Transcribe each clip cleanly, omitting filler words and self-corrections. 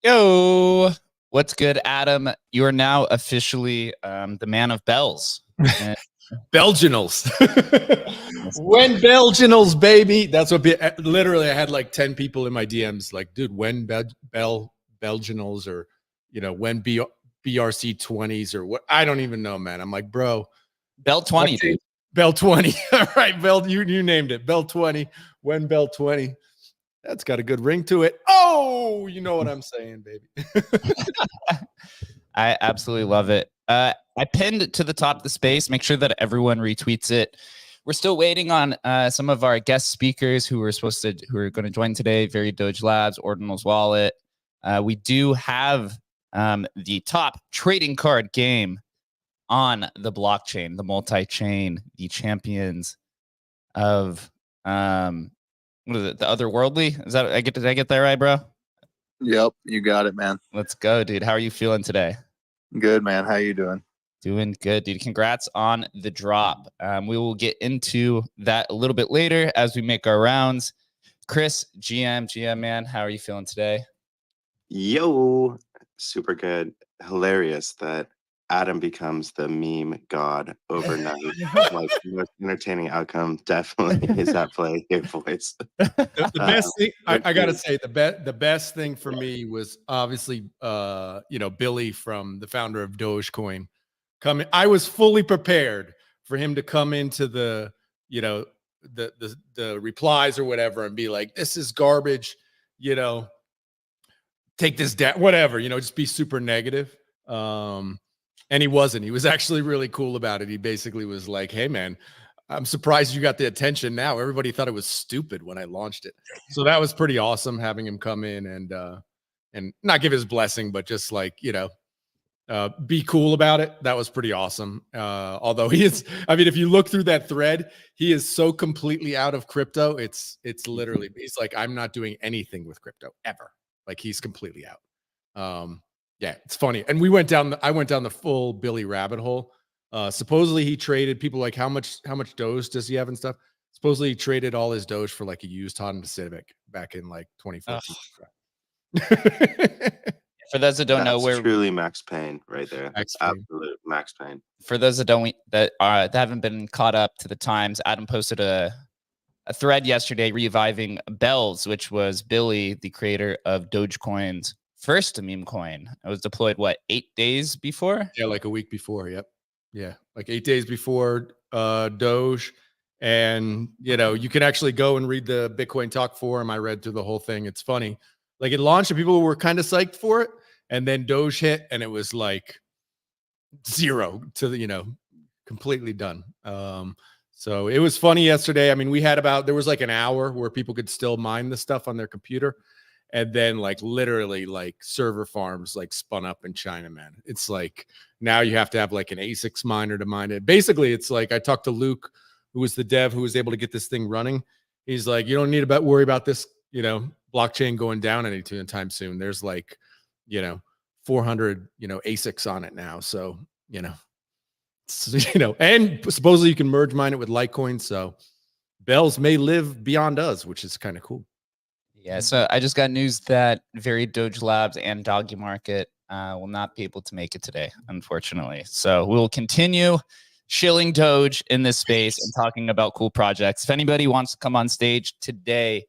Yo, what's good, Adam? You are now officially the man of bells. Belginals. When Belginals, baby. That's what literally I had like 10 people in my DMs like, dude, when Belginals, or when BRC 20s or what? I don't even know, man. I'm like, bro, Bell 20, dude. Bell 20. All right, Bell, you named it. Bell 20. When Bell 20. That's got a good ring to it. Oh, you know what I'm saying, baby. I absolutely love it. I pinned it to the top of the space. Make sure that everyone retweets it. We're still waiting on some of our guest speakers who are going to join today. Very Doge Labs, Ordinal's Wallet. We do have the top trading card game on the blockchain, the multi-chain, the champions of what is it? The otherworldly? Is that did I get that right, bro? Yep, you got it, man. Let's go, dude. How are you feeling today? Good, man. How you doing? Doing good, dude. Congrats on the drop. We will get into that a little bit later as we make our rounds. Chris, GM, man, how are you feeling today? Yo, super good. Hilarious that Adam becomes the meme god overnight. Like, the most entertaining outcome definitely is that play your voice. The best thing, I gotta say, the best thing for me was obviously Billy, from the founder of Dogecoin, coming. I was fully prepared for him to come into the the replies or whatever and be like, this is garbage, take this down, whatever, just be super negative. And he wasn't. He was actually really cool about it. He basically was like, hey, man, I'm surprised you got the attention now. Everybody thought it was stupid when I launched it. So that was pretty awesome having him come in and not give his blessing, but just like, be cool about it. That was pretty awesome. Although if you look through that thread, he is so completely out of crypto. It's literally, he's like, I'm not doing anything with crypto ever. Like he's completely out. Yeah, it's funny. And I went down the full Billy rabbit hole. Supposedly he traded people like how much Doge does he have and stuff. Supposedly he traded all his Doge for like a used Honda Civic back in like 2014. For those that don't know, That's we're truly Max Payne right there. Max Payne. Absolute Max Payne. For those that haven't been caught up to the times, Adam posted a thread yesterday reviving Bells, which was Billy, the creator of Dogecoin's first meme coin. It was deployed 8 days before? Yeah, like a week before. Yep. Yeah, like 8 days before Doge. And you can actually go and read the Bitcoin Talk forum. I read through the whole thing. It's funny. Like it launched and people were kind of psyched for it. And then Doge hit and it was like zero to the, completely done. So it was funny yesterday. I mean, there was like an hour where people could still mine the stuff on their computer. And then like literally like server farms like spun up in China, man. It's like now you have to have like an ASICs miner to mine it. Basically, it's like I talked to Luke, who was the dev who was able to get this thing running. He's like, you don't need to worry about this, blockchain going down anytime soon. There's like, 400, ASICs on it now. So, and supposedly you can merge mine it with Litecoin. So Bells may live beyond us, which is kind of cool. Yeah, so I just got news that Varied Doge Labs and Doggy Market will not be able to make it today, unfortunately. So we'll continue shilling Doge in this space and talking about cool projects. If anybody wants to come on stage today,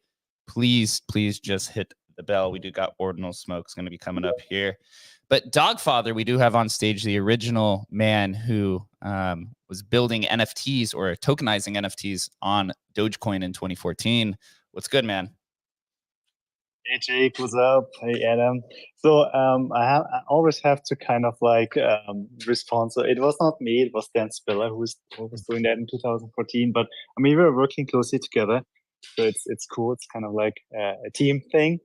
please just hit the bell. We do got Ordinal Smoke's going to be coming up here. But Dogfather, we do have on stage the original man who was building NFTs or tokenizing NFTs on Dogecoin in 2014. What's good, man? Hey Jake, what's up? Hey Adam. So I always have to kind of like respond. So it was not me, it was Dan Spiller who was doing that in 2014. But I mean, we were working closely together, so it's cool. It's kind of like a team thing.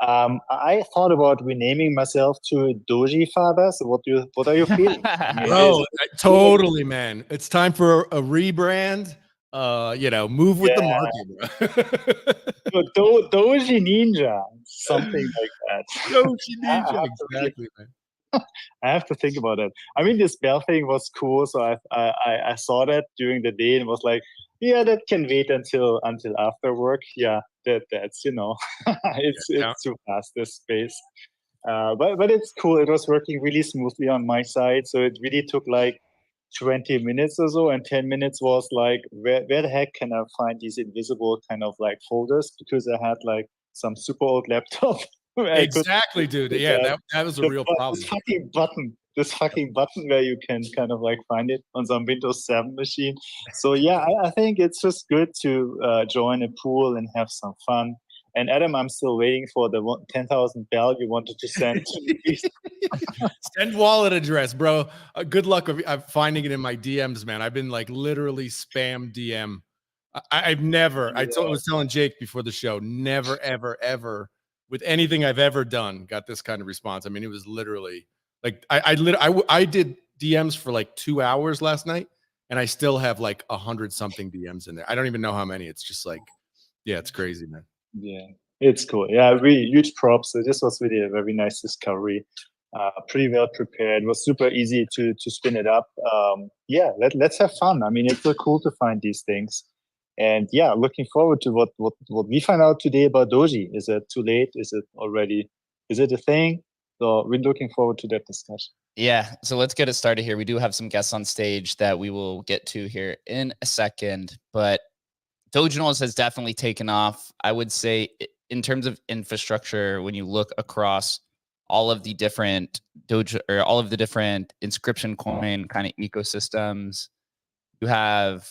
I thought about renaming myself to Doji Father. So what are you feeling? Bro, totally, man. It's time for a rebrand. Move with the market, bro. Doji Ninja, something like that. Doji Ninja, exactly, man. I have to think about it. I mean, this bell thing was cool, so I saw that during the day and was like, yeah, that can wait until after work. Yeah, that's it's too fast, this space. But it's cool. It was working really smoothly on my side, so it really took like 20 minutes or so, and 10 minutes was like, where the heck can I find these invisible kind of like folders? Because I had like some super old laptop. Exactly, dude. Yeah, that was a real problem. This fucking button where you can kind of like find it on some Windows 7 machine. So yeah, I think it's just good to join a pool and have some fun. And Adam, I'm still waiting for the 10,000 bell you wanted to send to me. Send wallet address, bro. Good luck of finding it in my DMs, man. I've been like literally spam DM. I've never, I was telling Jake before the show, never, ever, ever with anything I've ever done got this kind of response. I mean, it was literally like, I did DMs for like 2 hours last night and I still have like 100 something DMs in there. I don't even know how many. It's just like, yeah, it's crazy, man. Yeah, it's cool. Yeah, really huge props. So this was really a very nice discovery. Pretty well prepared. It was super easy to spin it up. Yeah, let's have fun. I mean, it's so cool to find these things. And yeah, looking forward to what we find out today about Doji. Is it too late? Is it a thing? So we're looking forward to that discussion. Yeah, so let's get it started here. We do have some guests on stage that we will get to here in a second, but Doginals has definitely taken off. I would say in terms of infrastructure, when you look across all of the different Doge or all of the different inscription coin kind of ecosystems, you have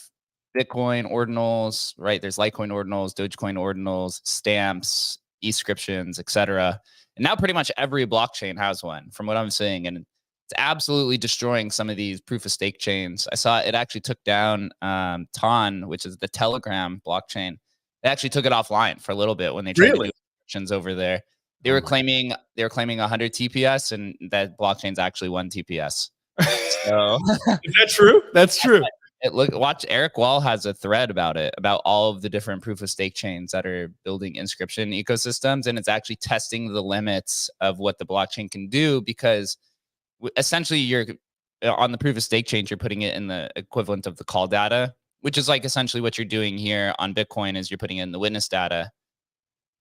Bitcoin ordinals, right? There's Litecoin ordinals, Dogecoin ordinals, stamps, e-scriptions, etc. And now pretty much every blockchain has one, from what I'm seeing. And it's it's absolutely destroying some of these proof of stake chains. I saw it actually took down Ton, which is the Telegram blockchain. They actually took it offline for a little bit when they tried to do restrictions over there. They were claiming 100 TPS, and that blockchain's actually 1 TPS. So is that true? That's true. Watch, Eric Wall has a thread about it, about all of the different proof of stake chains that are building inscription ecosystems, and it's actually testing the limits of what the blockchain can do, because essentially you're on the proof of stake chain, you're putting it in the equivalent of the call data, which is like essentially what you're doing here on Bitcoin is you're putting it in the witness data.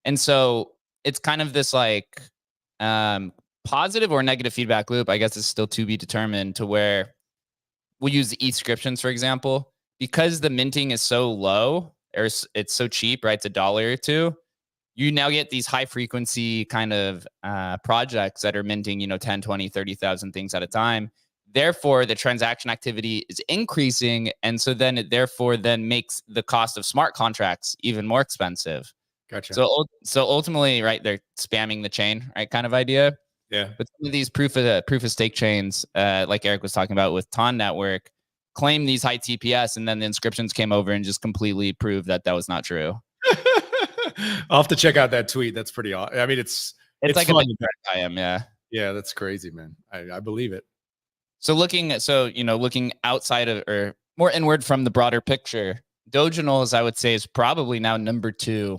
And so it's kind of this like positive or negative feedback loop. I guess it's still to be determined, to where we'll use the Ethscriptions, for example, because the minting is so low, or it's so cheap, right? It's $1 or $2. You now get these high frequency kind of projects that are minting, 10, 20, 30,000 things at a time. Therefore, the transaction activity is increasing. And so then it therefore then makes the cost of smart contracts even more expensive. Gotcha. So ultimately, right, they're spamming the chain, right, kind of idea. Yeah. But some of these proof of stake chains, like Eric was talking about with Ton Network, claim these high TPS, and then the inscriptions came over and just completely proved that was not true. I'll have to check out that tweet. That's pretty awesome. I mean, it's like fun. I am, yeah. Yeah, that's crazy, man. I believe it. So looking outside of, or more inward from the broader picture, Doginals, I would say, is probably now number 2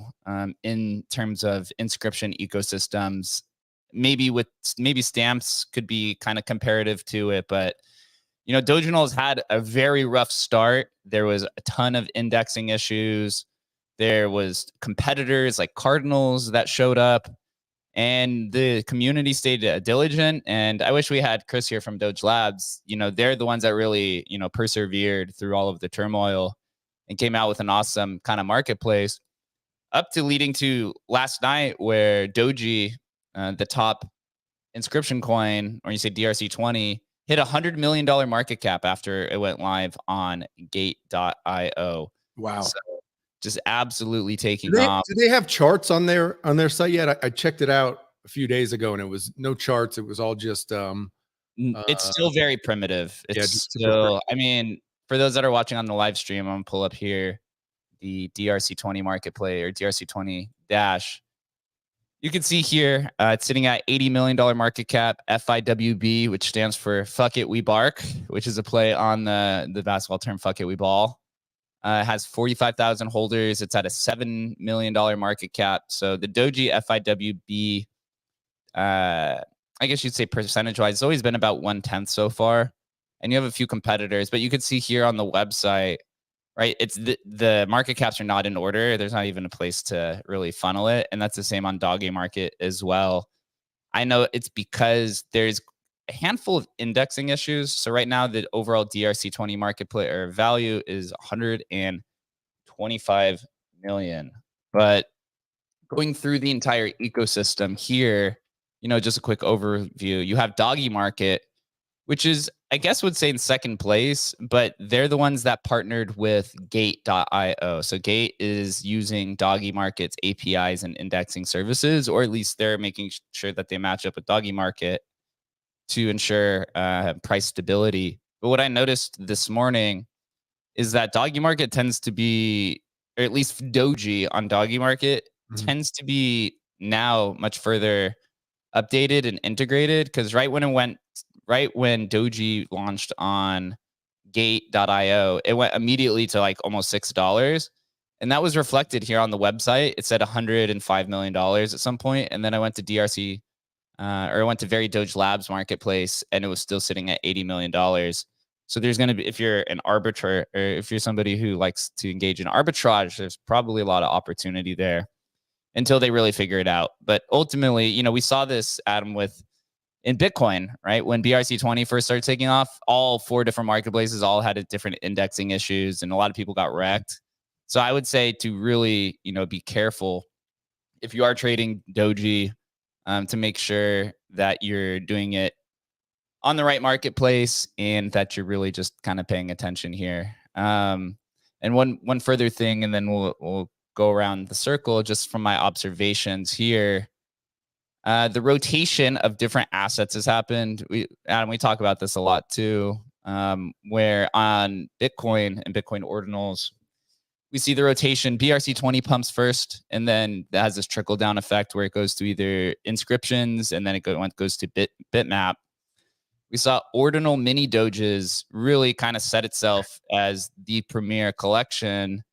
in terms of inscription ecosystems. Maybe Stamps could be kind of comparative to it, but Doginals had a very rough start. There was a ton of indexing issues. There was competitors like Cardinals that showed up, and the community stayed diligent. And I wish we had Chris here from Doge Labs. They're the ones that really, persevered through all of the turmoil and came out with an awesome kind of marketplace, up to leading to last night where Doji, the top inscription coin, or you say DRC20, hit $100 million market cap after it went live on Gate.io. Wow. So just absolutely taking off. Do they have charts on their site yet? I checked it out a few days ago, and it was no charts. It was all just it's still very primitive. It's still, I mean, for those that are watching on the live stream, I'm gonna pull up here the DRC20 marketplace, or DRC20 dash. You can see here, it's sitting at $80 million market cap, FIWB, which stands for Fuck It, We Bark, which is a play on the basketball term Fuck It, We Ball. It has 45,000 holders. It's at a $7 million market cap. So the Doji FIWB, I guess you'd say percentage-wise, it's always been about 1/10 so far. And you have a few competitors, but you can see here on the website, right? It's the market caps are not in order. There's not even a place to really funnel it. And that's the same on Doggy Market as well. I know it's because there's a handful of indexing issues. So right now, the overall DRC20 marketplace or value is 125 million. But going through the entire ecosystem here, just a quick overview. You have Doggy Market, which is, I guess, would say in second place, but they're the ones that partnered with Gate.io. So Gate is using Doggy Market's APIs and indexing services, or at least they're making sure that they match up with Doggy Market to ensure price stability. But what I noticed this morning is that Doggy Market tends to be, or at least Doji on Doggy Market tends to be now much further updated and integrated, because right when Doji launched on Gate.io, it went immediately to like almost $6. And that was reflected here on the website. It said $105 million at some point. And then I went to DRC, or I went to Very Doge Labs marketplace, and it was still sitting at $80 million. So there's going to be, if you're an arbitrator, or if you're somebody who likes to engage in arbitrage, there's probably a lot of opportunity there until they really figure it out. But ultimately, we saw this, Adam, in Bitcoin, right? When BRC20 first started taking off, all 4 different marketplaces all had different indexing issues, and a lot of people got wrecked. So I would say to really, be careful if you are trading Doji, to make sure that you're doing it on the right marketplace and that you're really just kind of paying attention here. And one further thing, and then we'll go around the circle, just from my observations here. The rotation of different assets has happened. Adam, we talk about this a lot too, where on Bitcoin and Bitcoin ordinals, we see the rotation. BRC20 pumps first, and then that has this trickle down effect where it goes to either inscriptions and then it goes to bitmap. We saw ordinal mini doges really kind of set itself as the premier collection.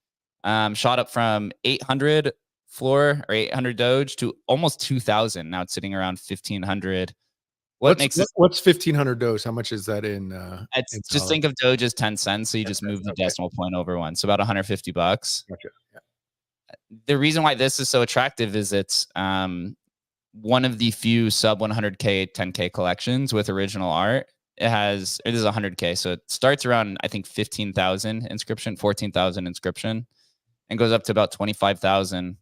Shot up from 800 floor or 800 doge to almost 2,000. Now it's sitting around 1,500. What's 1,500 Doge? How much is that in? It's just think of Doge as 10 cents, so you just move the decimal point over one, so about $150. Gotcha. Yeah. The reason why this is so attractive is it's one of the few sub 100K 10K collections with original art. It is 100K, so it starts around I think 15,000 inscription, 14,000 inscription, and goes up to about 25,000.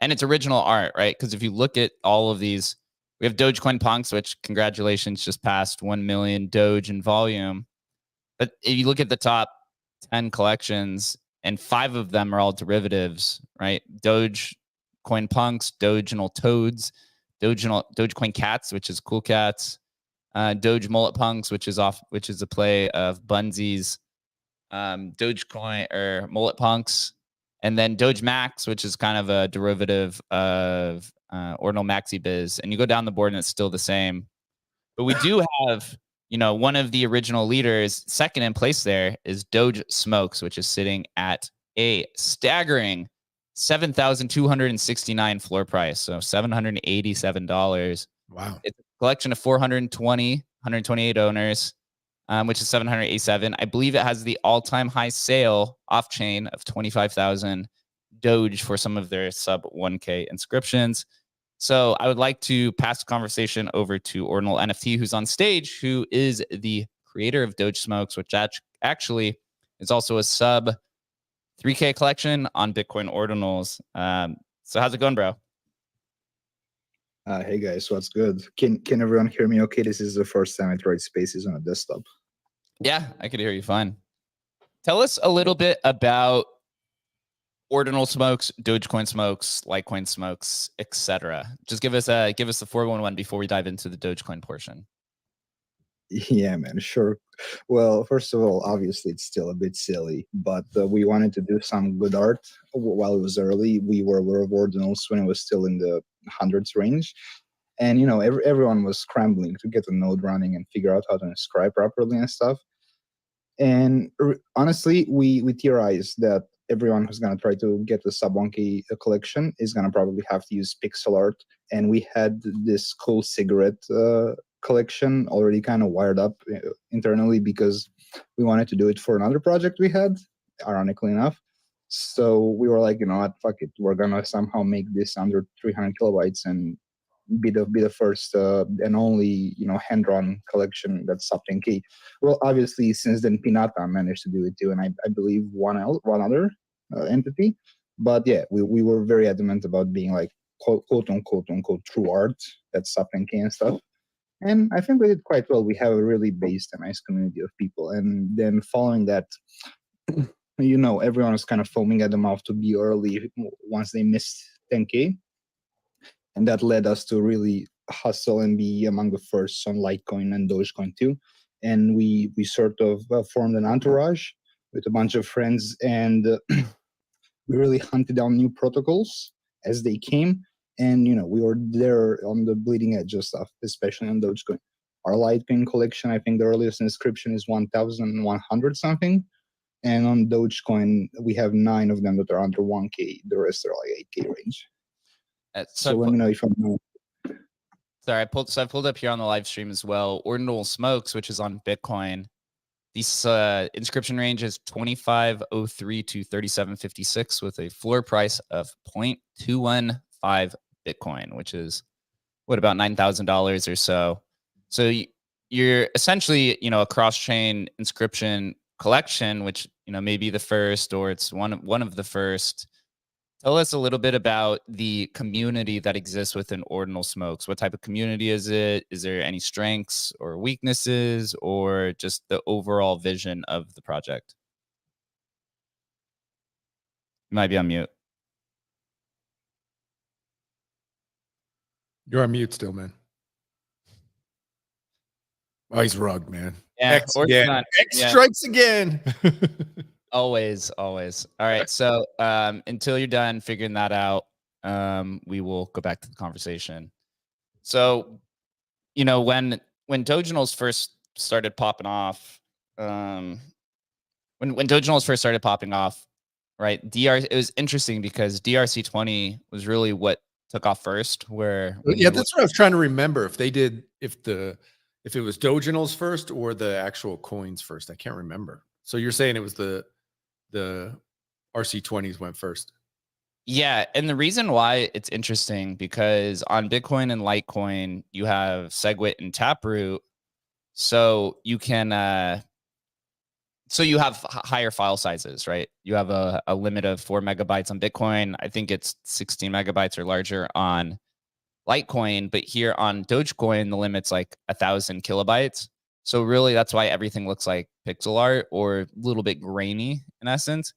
And it's original art, right? Because if you look at all of these, we have Dogecoin Punks, which congratulations just passed 1 million Doge in volume. But if you look at the top 10 collections, and 5 of them are all derivatives, right? Dogecoin Punks, Doginal Toads, Dogecoin Cats, which is Cool Cats, Doge Mullet Punks, which is a play of Bunzies, Dogecoin or Mullet Punks, and then Doge Max, which is kind of a derivative of Ordinal Maxi Biz. And you go down the board and it's still the same. But we do have, one of the original leaders, second in place there is Doge Smokes, which is sitting at a staggering $7,269 floor price. So $787. Wow. It's a collection of 128 owners, which is 787. I believe it has the all-time high sale off-chain of 25,000 Doge for some of their sub 1K inscriptions. So I would like to pass the conversation over to Ordinal NFT, who's on stage, who is the creator of Doge Smokes, which actually is also a sub 3K collection on Bitcoin Ordinals. So how's it going, bro? Hey guys, what's good? Can everyone hear me okay? This is the first time I tried Spaces on a desktop. Yeah, I could hear you fine. Tell us a little bit about Ordinal Smokes, Dogecoin Smokes, Litecoin Smokes, etc. Just give us the 411 before we dive into the Dogecoin portion. Yeah, man, sure. Well, first of all, obviously it's still a bit silly, but we wanted to do some good art while it was early. We were aware of Ordinals when it was still in the hundreds range. And, everyone was scrambling to get a node running and figure out how to inscribe properly and stuff. And honestly, we theorized that everyone who's going to try to get the sub 1K collection is going to probably have to use pixel art. And we had this cool cigarette collection already kind of wired up internally because we wanted to do it for another project we had, ironically enough. So we were like, what, fuck it. We're going to somehow make this under 300 kilobytes and be the first and only, hand-drawn collection that's sub 10K. Well, obviously, since then, Pinata managed to do it too, and I believe one other entity. But yeah, we were very adamant about being like quote unquote true art that's sub 10K and stuff. And I think we did quite well. We have a really based and nice community of people. And then following that, everyone was kind of foaming at the mouth to be early once they missed 10K. And that led us to really hustle and be among the first on Litecoin and Dogecoin too. And we sort of formed an entourage with a bunch of friends, and we really hunted down new protocols as they came. And, we were there on the bleeding edge of stuff, especially on Dogecoin. Our Litecoin collection, I think the earliest inscription is 1,100 something. And on Dogecoin, we have 9 of them that are under 1K. The rest are like 8K range. So let me know if I'm not. Sorry, I pulled up here on the live stream as well. Ordinal Smokes, which is on Bitcoin. These inscription range is 2503 to 3756 with a floor price of 0.215 Bitcoin, which is about $9,000 or so. So you're essentially, a cross-chain inscription collection, which, may be the first, or it's one of the first. Tell us a little bit about the community that exists within Ordinal Smokes. What type of community is it? Is there any strengths or weaknesses, or just the overall vision of the project? You might be on mute. You're on mute still, man. Oh, he's rugged, man. Yeah, X or again. not. X Yeah. strikes again. Always. All right. So until you're done figuring that out, we will go back to the conversation. So, when Doginals first started popping off, when Doginals first started popping off, right? It was interesting because DRC20 was really what took off first. Yeah, that's what I was trying to remember. If it was Doginals first or the actual coins first. I can't remember. So you're saying it was the RC20s went first. Yeah, and the reason why it's interesting because on Bitcoin and Litecoin you have SegWit and Taproot, so you can so you have higher file sizes, right? You have a limit of 4 megabytes on Bitcoin. I think it's 16 megabytes or larger on Litecoin, but here on Dogecoin the limit's like 1,000 kilobytes. So really, that's why everything looks like pixel art or a little bit grainy in essence.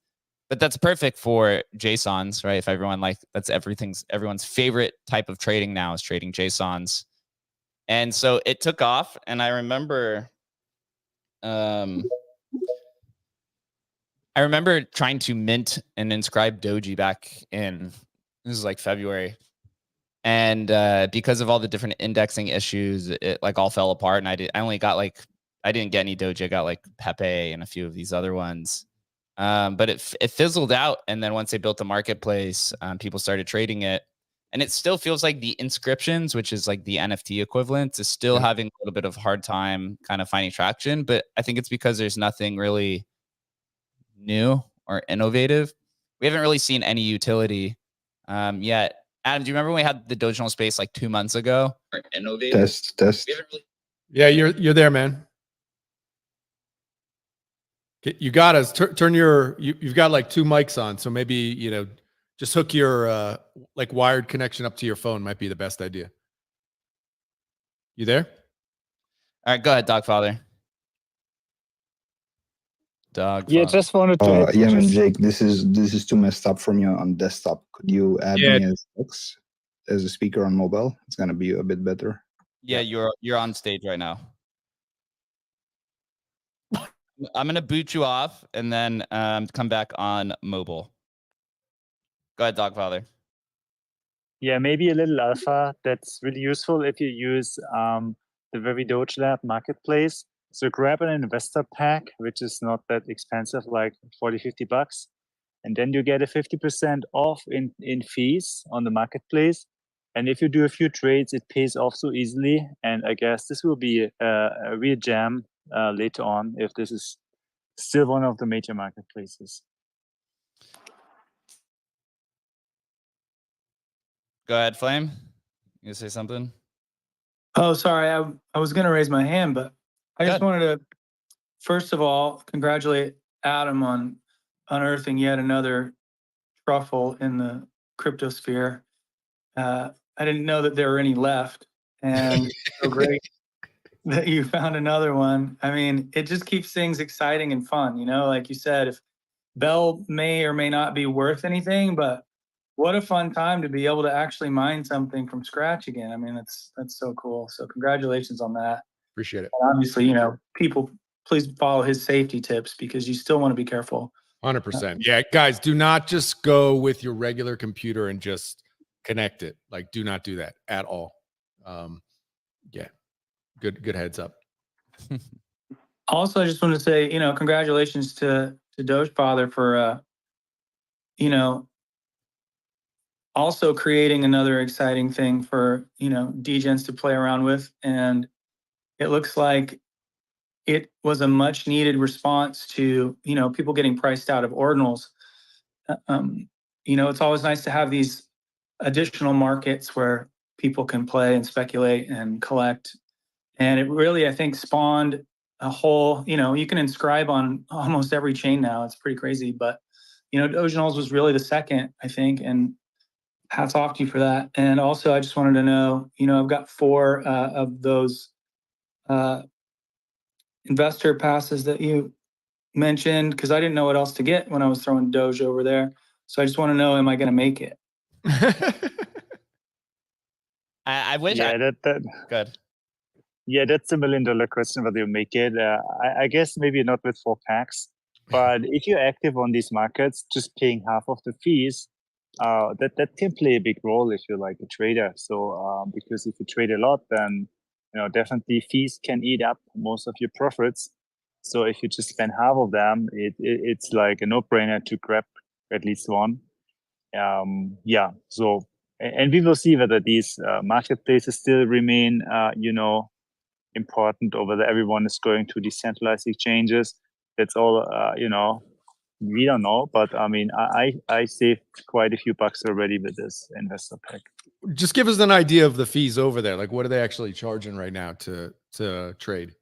But that's perfect for JSONs, right? If everyone that's everyone's favorite type of trading now is trading JSONs. And so it took off. And I remember trying to mint and inscribe Doji back in, this is like February. And because of all the different indexing issues, it like all fell apart. And I didn't get any Doji. I got like Pepe and a few of these other ones. But it fizzled out. And then once they built the marketplace, people started trading it. And it still feels like the inscriptions, which is like the NFT equivalent, is still having a little bit of hard time kind of finding traction. But I think it's because there's nothing really new or innovative. We haven't really seen any utility yet. Adam, do you remember when we had the Doginal space like 2 months ago? Or innovative? Test. Yeah, you're there, man. You got us. Turn you've got like 2 mics on, so maybe just hook your like wired connection up to your phone might be the best idea. You there? All right, go ahead, Dogfather. Yeah, just wanted to. Yeah, man, Jake, this is too messed up from you on desktop. Could you add me as a speaker on mobile? It's gonna be a bit better. Yeah, you're on stage right now. I'm gonna boot you off and then come back on mobile. Go ahead, Dogfather. Yeah, maybe a little alpha that's really useful if you use the very Doge Lab marketplace. So grab an investor pack, which is not that expensive, like 40, 50 bucks. And then you get a 50% off in fees on the marketplace. And if you do a few trades, it pays off so easily. And I guess this will be a real jam later on if this is still one of the major marketplaces. Go ahead, Flame. You gonna say something? Oh, sorry. I was going to raise my hand, but I just wanted to, first of all, congratulate Adam on unearthing yet another truffle in the cryptosphere. I didn't know that there were any left, and so great that you found another one. I mean, it just keeps things exciting and fun. Like you said, if Bell may or may not be worth anything, but what a fun time to be able to actually mine something from scratch again. I mean, that's so cool. So congratulations on that. Appreciate it. And obviously, people, please follow his safety tips because you still want to be careful. 100%. Yeah, guys, do not just go with your regular computer and just connect it. Like, do not do that at all. Yeah, good heads up. Also, I just want to say, congratulations to Dogefather for, also creating another exciting thing for, degens to play around with. And it looks like it was a much needed response to, people getting priced out of ordinals. It's always nice to have these additional markets where people can play and speculate and collect. And it really, I think, spawned a whole, you can inscribe on almost every chain now. It's pretty crazy. But, Doginals was really the second, I think. And hats off to you for that. And also, I just wanted to know, I've got 4 of those investor passes that you mentioned because I didn't know what else to get when I was throwing Doge over there. So I just want to know, am I going to make it? I wish. Yeah, Good. Yeah, that's a $1 million question whether you make it. I guess maybe not with 4 packs, but if you're active on these markets, just paying half of the fees, that can play a big role if you're like a trader. So because if you trade a lot, then definitely fees can eat up most of your profits. So if you just spend half of them, it's like a no-brainer to grab at least one. Yeah. So and we will see whether these marketplaces still remain, important, or whether everyone is going to decentralized exchanges. That's all, we don't know. But I mean, I saved quite a few bucks already with this investor pack. Just give us an idea of the fees over there. Like, what are they actually charging right now to trade?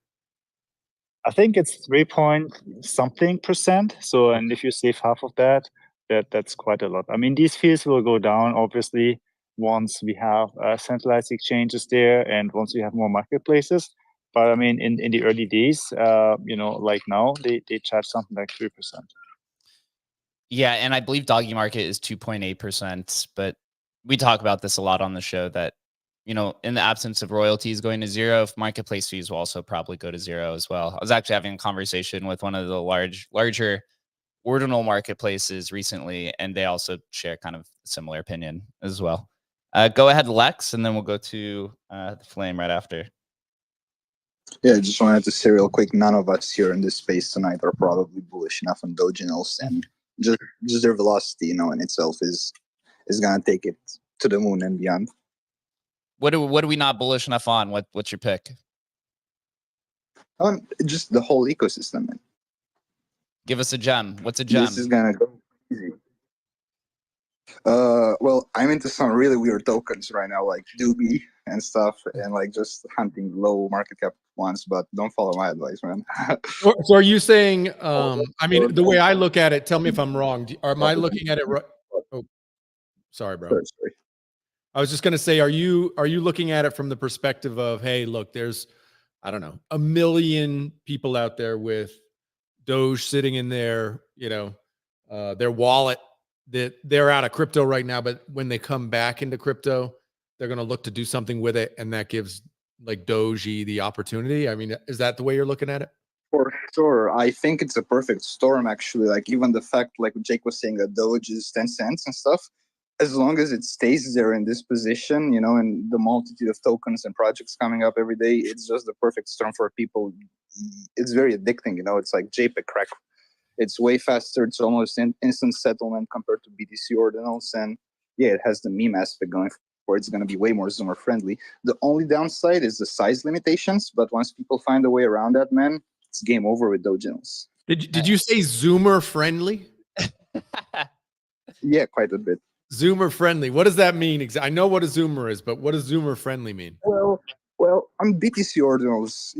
I think it's 3-point-something%. So, and if you save half of that, that's quite a lot. I mean, these fees will go down obviously once we have centralized exchanges there and once we have more marketplaces. But I mean, in the early days, like now, they charge something like 3%. Yeah, and I believe Doggy Market is 2.8%. But we talk about this a lot on the show that, in the absence of royalties going to zero, marketplace fees will also probably go to zero as well. I was actually having a conversation with one of the larger ordinal marketplaces recently, and they also share kind of similar opinion as well. Go ahead, Lex, and then we'll go to the Flame right after. Yeah, I just wanted to say real quick, none of us here in this space tonight are probably bullish enough on Doginals, and just their velocity, in itself is gonna take it to the moon and beyond. What are we not bullish enough on? What's your pick? Just the whole ecosystem, man. Give us a gem. What's a gem? This is gonna go easy. Well, I'm into some really weird tokens right now, like Doobie and stuff, and like just hunting low market cap ones. But don't follow my advice, man. So are you saying? I mean, the way I look at it, tell me if I'm wrong. Am I looking at it right? Oh, sorry, bro. Sorry. I was just gonna say, are you looking at it from the perspective of, hey, look, there's, I don't know, 1 million people out there with Doge sitting in their wallet, that they're out of crypto right now, but when they come back into crypto, they're going to look to do something with it, and that gives like Doji the opportunity. I mean, is that the way you're looking at it? For sure. I think it's a perfect storm, actually. Like, even the fact, like Jake was saying, that Doge is 10 cents and stuff, as long as it stays there in this position, and the multitude of tokens and projects coming up every day, it's just the perfect storm for people. It's very addicting, it's like JPEG crack. It's way faster. It's almost instant settlement compared to BTC ordinals. And yeah, it has the meme aspect going for it. It's going to be way more Zoomer friendly. The only downside is the size limitations. But once people find a way around that, man, it's game over with Doginals. Did you say Zoomer friendly? Yeah, quite a bit. Zoomer friendly. What does that mean? I know what a Zoomer is, but what does Zoomer friendly mean? Well, on BTC ordinals,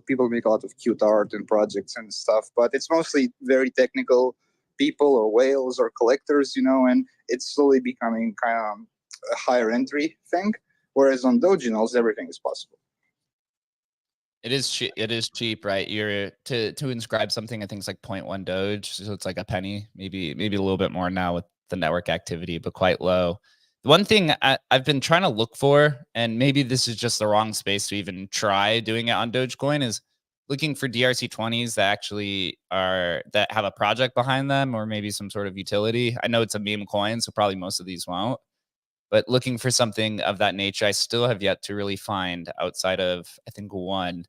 people make a lot of cute art and projects and stuff, but it's mostly very technical people or whales or collectors, and it's slowly becoming kind of a higher entry thing. Whereas on Doginals, everything is possible. It is cheap, right? You're to inscribe something, I think it's like 0.1 Doge, so it's like a penny, maybe a little bit more now with the network activity, but quite low. The one thing I've been trying to look for, and maybe this is just the wrong space to even try doing it on Dogecoin, is looking for DRC20s that actually that have a project behind them, or maybe some sort of utility. I know it's a meme coin, so probably most of these won't. But looking for something of that nature, I still have yet to really find outside of, I think, one.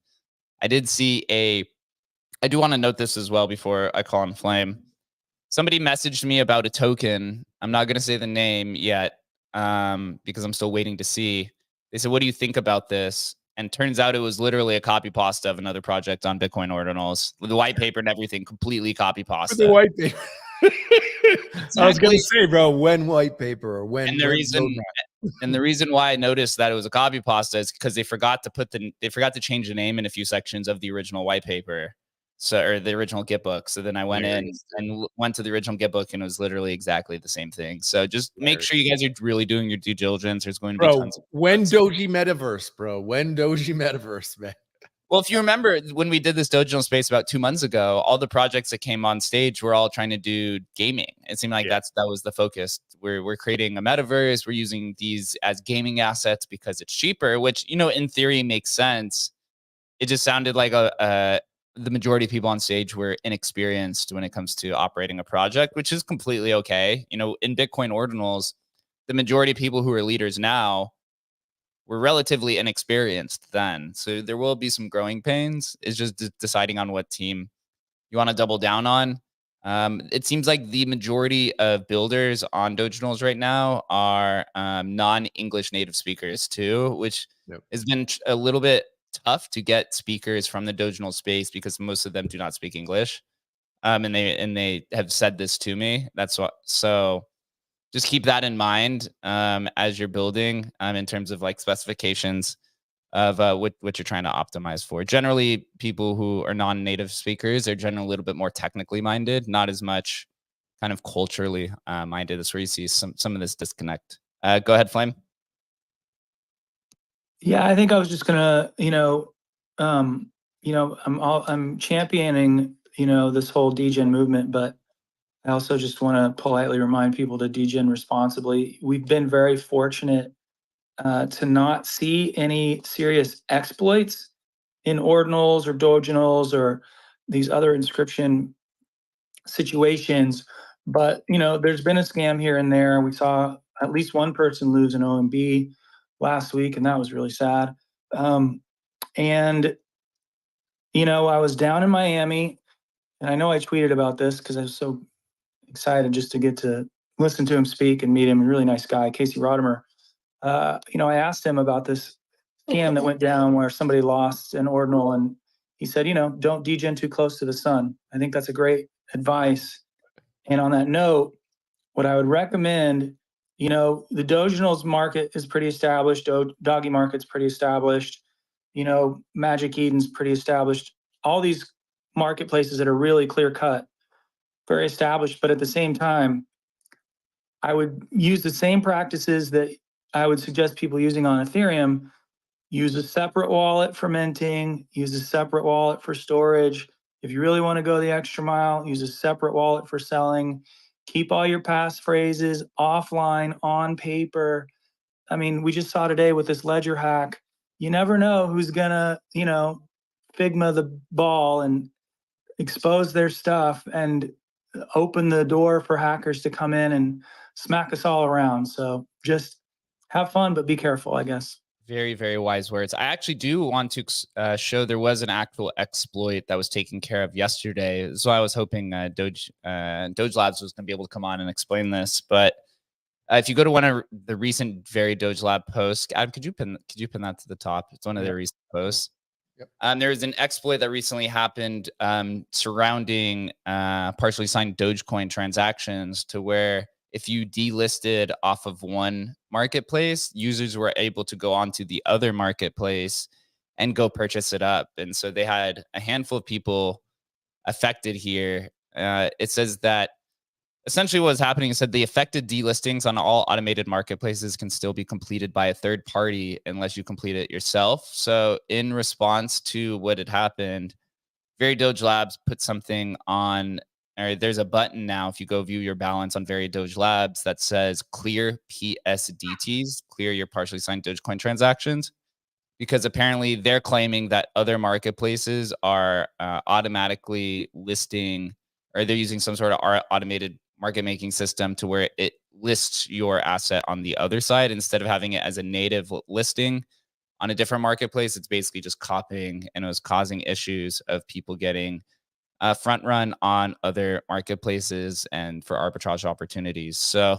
I did see I do want to note this as well before I call on Flame. Somebody messaged me about a token. I'm not going to say the name yet because I'm still waiting to see. They said, what do you think about this? And turns out it was literally a copy pasta of another project on Bitcoin ordinals. The white paper and everything, completely copy pasta. The white paper. I was going to say, bro, when white paper or when. And the reason why I noticed that it was a copy pasta is because they forgot to change the name in a few sections of the original white paper. Or the original Git book. So then I went in and went to the original Git book, and it was literally exactly the same thing. So just make sure you guys are really doing your due diligence. There's going to be tons of when Doji Metaverse, bro. When Doji Metaverse, man. Well, if you remember when we did this Doginal space about 2 months ago, all the projects that came on stage were all trying to do gaming. It seemed like that was the focus. We're creating a metaverse. We're using these as gaming assets because it's cheaper, which, you know, in theory makes sense. It just sounded like the majority of people on stage were inexperienced when it comes to operating a project, which is completely okay. You know, in Bitcoin ordinals, the majority of people who are leaders now were relatively inexperienced then. So there will be some growing pains. It's just deciding on what team you want to double down on. It seems like the majority of builders on Doginals right now are non-English native speakers too, which has been a little bit tough to get speakers from the Doginal space because most of them do not speak English. And they have said this to me. That's what. So just keep that in mind as you're building in terms of like specifications of what you're trying to optimize for. Generally, people who are non-native speakers are generally a little bit more technically minded, not as much kind of culturally minded. That's where you see some of this disconnect. Go ahead, Flame. Yeah, I think I was just gonna, I'm championing, this whole degen movement, but I also just want to politely remind people to degen responsibly. We've been very fortunate to not see any serious exploits in ordinals or doginals or these other inscription situations. But there's been a scam here and there. We saw at least one person lose an OMB last week, and that was really sad. And I was down in Miami, and I know I tweeted about this because I was so excited just to get to listen to him speak and meet him. A really nice guy, Casey Rodimer. I asked him about this scam that went down where somebody lost an ordinal, and he said, don't degen too close to the sun. I think that's a great advice. And on that note, what I would recommend, the Doginals market is pretty established. Doggy market's pretty established. Magic Eden's pretty established. All these marketplaces that are really clear cut, very established. But at the same time, I would use the same practices that I would suggest people using on Ethereum. Use a separate wallet for minting, use a separate wallet for storage. If you really want to go the extra mile, use a separate wallet for selling. Keep all your passphrases offline on paper. I mean, we just saw today with this ledger hack, you never know who's gonna, Figma the ball and expose their stuff and open the door for hackers to come in and smack us all around. So just have fun, but be careful, I guess. Very, very wise words. I actually do want to show there was an actual exploit that was taken care of yesterday. So I was hoping Doge Labs was going to be able to come on and explain this. But if you go to one of the recent Very Doge Lab posts, Adam, could you pin that to the top? It's one of their recent posts. Yep. There's an exploit that recently happened surrounding partially signed Dogecoin transactions to where if you delisted off of one marketplace, users were able to go onto the other marketplace and go purchase it up. And so they had a handful of people affected here. It says that essentially what was happening is that the affected delistings on all automated marketplaces can still be completed by a third party unless you complete it yourself. So in response to what had happened, Very Doge Labs put something on, or there's a button now if you go view your balance on Very Doge Labs that says clear PSDTs, clear your partially signed Dogecoin transactions, because apparently they're claiming that other marketplaces are automatically listing, or they're using some sort of automated market making system to where it lists your asset on the other side instead of having it as a native listing on a different marketplace. It's basically just copying, and it was causing issues of people getting front run on other marketplaces and for arbitrage opportunities. So,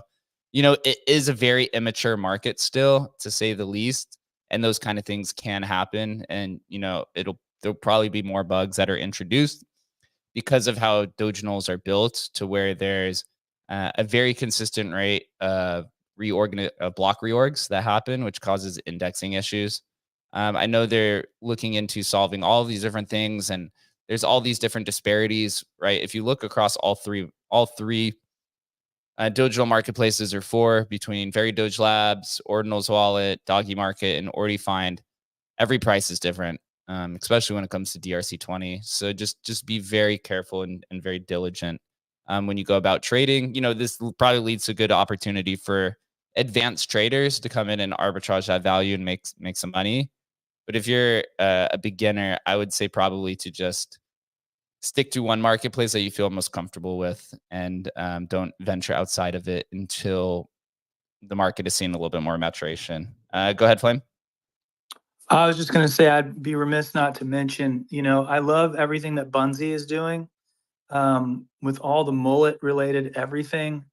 it is a very immature market still, to say the least, and those kind of things can happen. And, there'll probably be more bugs that are introduced because of how Doginals are built, to where there's a very consistent rate of block reorgs that happen, which causes indexing issues. I know they're looking into solving all of these different things, and there's all these different disparities, right? If you look across all three Doginal marketplaces, or four, between Very Doge Labs, Ordinals Wallet, Doggy Market, and OrdiFind, every price is different. especially when it comes to DRC20. So just be very careful and very diligent when you go about trading. You know, this probably leads to a good opportunity for advanced traders to come in and arbitrage that value and make some money. But if you're a beginner, I would say probably to just stick to one marketplace that you feel most comfortable with, and don't venture outside of it until the market is seeing a little bit more maturation. Go ahead, Flame. I was just going to say, I'd be remiss not to mention, you know, I love everything that Bunzi is doing with all the mullet related everything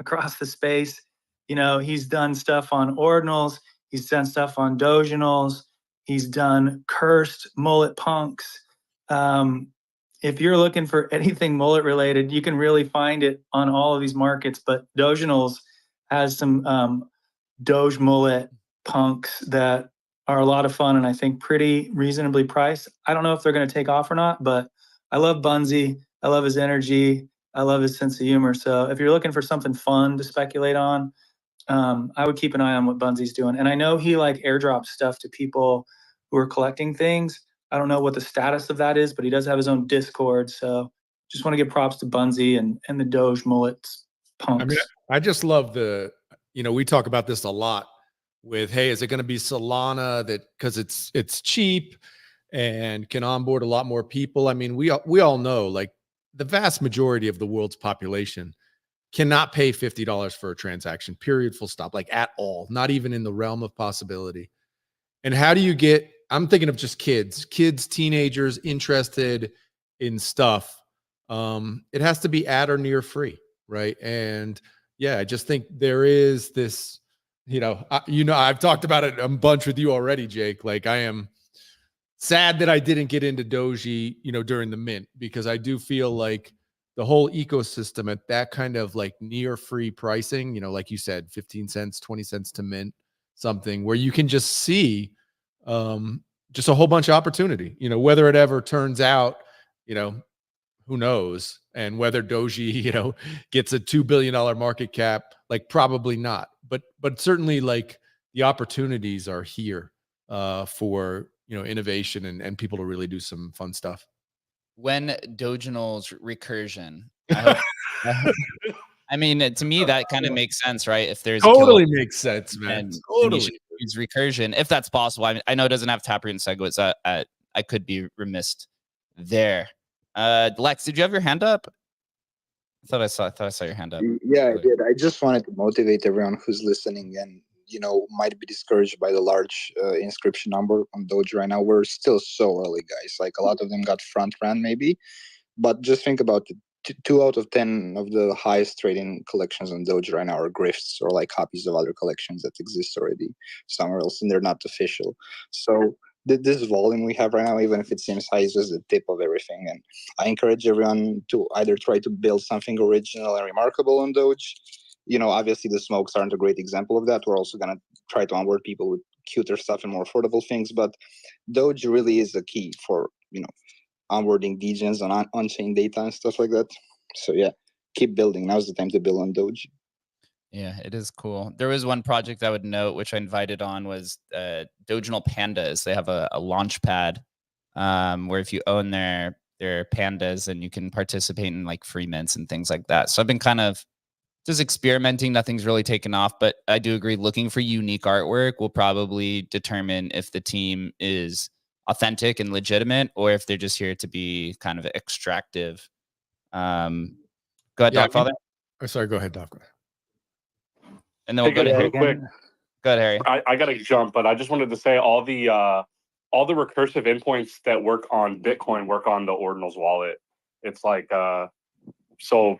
across the space. You know, he's done stuff on ordinals, he's done stuff on doginals, he's done cursed mullet punks. If you're looking for anything mullet related, you can really find it on all of these markets. But Doginals has some Doge mullet punks that are a lot of fun and I think pretty reasonably priced. I don't know if they're going to take off or not, but I love Bunzi. I love his energy. I love his sense of humor. So if you're looking for something fun to speculate on, I would keep an eye on what Bunzi's doing. And I know he like airdrops stuff to people who are collecting things. I don't know what the status of that is, but he does have his own Discord. So just want to give props to Bunzi and the Doge mullets punks. I mean, I just love you know, we talk about this a lot with, hey, is it going to be Solana that because it's cheap and can onboard a lot more people? I mean, we all know like the vast majority of the world's population cannot pay $50 for a transaction, period, full stop, like at all, not even in the realm of possibility. And how do you get, I'm thinking of just kids, teenagers interested in stuff. It has to be at or near free, right? And yeah, I just think there is this, you know, I've talked about it a bunch with you already, Jake. Like I am sad that I didn't get into Doji, you know, during the mint, because I do feel like the whole ecosystem at that kind of like near free pricing, you know, like you said, 15 cents, 20 cents to mint, something where you can just see just a whole bunch of opportunity, you know, whether it ever turns out, you know, who knows, and whether Doji, you know, gets a $2 billion market cap, like probably not, but certainly like the opportunities are here for, you know, innovation and people to really do some fun stuff. When Doginals recursion, I mean, to me, that kind of makes sense, right? If there's totally makes sense, man. And Totally you should use recursion if that's possible. I mean, I know it doesn't have Taproot and Segwit, so I could be remiss there. Lex, did you have your hand up? I thought I saw your hand up. Yeah, I did. I just wanted to motivate everyone who's listening and, you know, might be discouraged by the large inscription number on Doge right now. We're still so early, guys. Like a lot of them got front ran maybe, but just think about it. 2 out of 10 of the highest trading collections on Doge right now are grifts or like copies of other collections that exist already somewhere else, and they're not official. So this volume we have right now, even if it seems high, is just the tip of everything. And I encourage everyone to either try to build something original and remarkable on Doge. You know, obviously the smokes aren't a great example of that. We're also going to try to onboard people with cuter stuff and more affordable things. But Doge really is a key for, you know, onboarding degens on on-chain data and stuff like that. So yeah, keep building. Now's the time to build on Doge. Yeah, it is cool. There was one project I would note, which I invited on, was Doginal Pandas. They have a launch pad where if you own their pandas, and you can participate in like free mints and things like that. So I've been kind of just experimenting. Nothing's really taken off, but I do agree looking for unique artwork will probably determine if the team is authentic and legitimate, or if they're just here to be kind of extractive. Go ahead, Yeah, Dogfather. Sorry, go ahead, Doc. And then we'll go to real quick. Go ahead, Harry. I gotta jump, but I just wanted to say all the recursive endpoints that work on Bitcoin work on the Ordinals wallet. It's like so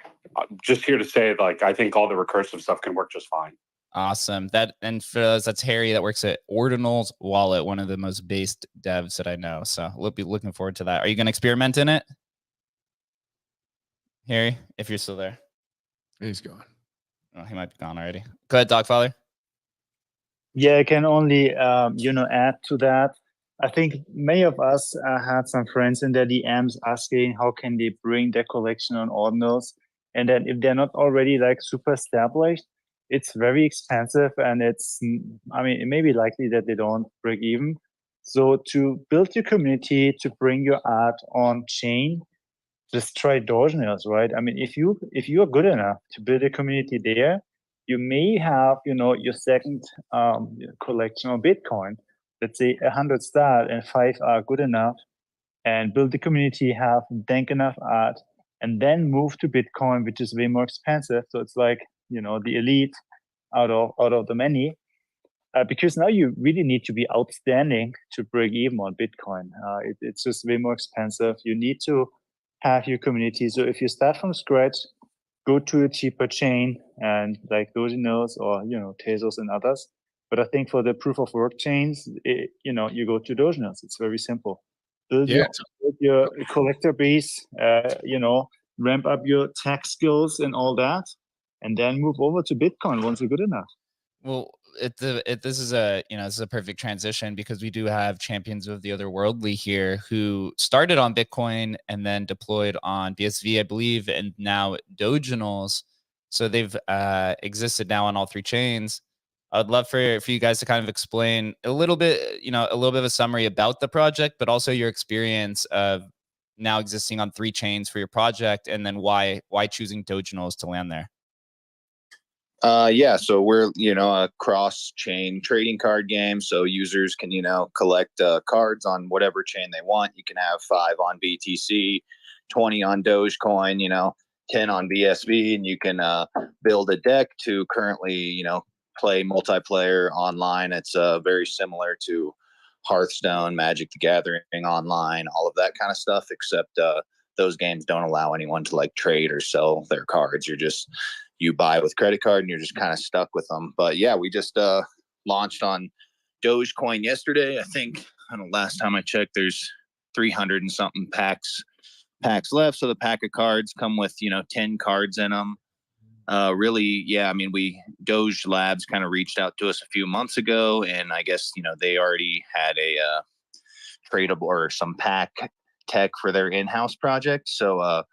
just here to say, like, I think all the recursive stuff can work just fine. Awesome. And for us, that's Harry that works at Ordinals Wallet, one of the most based devs that I know. So we'll be looking forward to that. Are you going to experiment in it, Harry? If you're still there, He's gone. Oh, he might be gone already. Go ahead, Dogfather. Yeah, I can only add to that. I think many of us had some friends in their DMs asking how can they bring their collection on ordinals, and then if they're not already like super established, it's very expensive, and it may be likely that they don't break even. So to build your community, to bring your art on chain, just try Doginals, right? I mean, if you are good enough to build a community there, you may have, your second collection of Bitcoin. Let's say 100 start and 5 are good enough, and build the community, have dank enough art, and then move to Bitcoin, which is way more expensive. So it's like, the elite out of the many. Because now you really need to be outstanding to break even on Bitcoin. It's just way more expensive. You need to have your community. So if you start from scratch, go to a cheaper chain and like Doginals or Tezos and others. But I think for the proof of work chains, you go to Doginals. It's very simple. Build your collector base. Ramp up your tech skills and all that, and then move over to Bitcoin once you're good enough. Well, this is a this is a perfect transition because we do have champions of the otherworldly here who started on Bitcoin and then deployed on BSV, I believe, and now Doginals. So they've existed now on all three chains. I'd love for you guys to kind of explain a little bit, a little bit of a summary about the project, but also your experience of now existing on three chains for your project, and then why choosing Doginals to land there. Yeah, so we're a cross-chain trading card game, so users can collect cards on whatever chain they want. You can have 5 on BTC, 20 on Dogecoin, 10 on BSV, and you can build a deck to currently play multiplayer online. It's very similar to Hearthstone, Magic the Gathering online, all of that kind of stuff, except those games don't allow anyone to like trade or sell their cards. You buy with credit card and you're just kind of stuck with them. But yeah, we just launched on Dogecoin yesterday. I think last time I checked, there's 300 and something packs left. So the pack of cards come with 10 cards in them. Really, yeah. I mean, Doge Labs kind of reached out to us a few months ago, and I guess they already had a tradable or some pack tech for their in-house project. So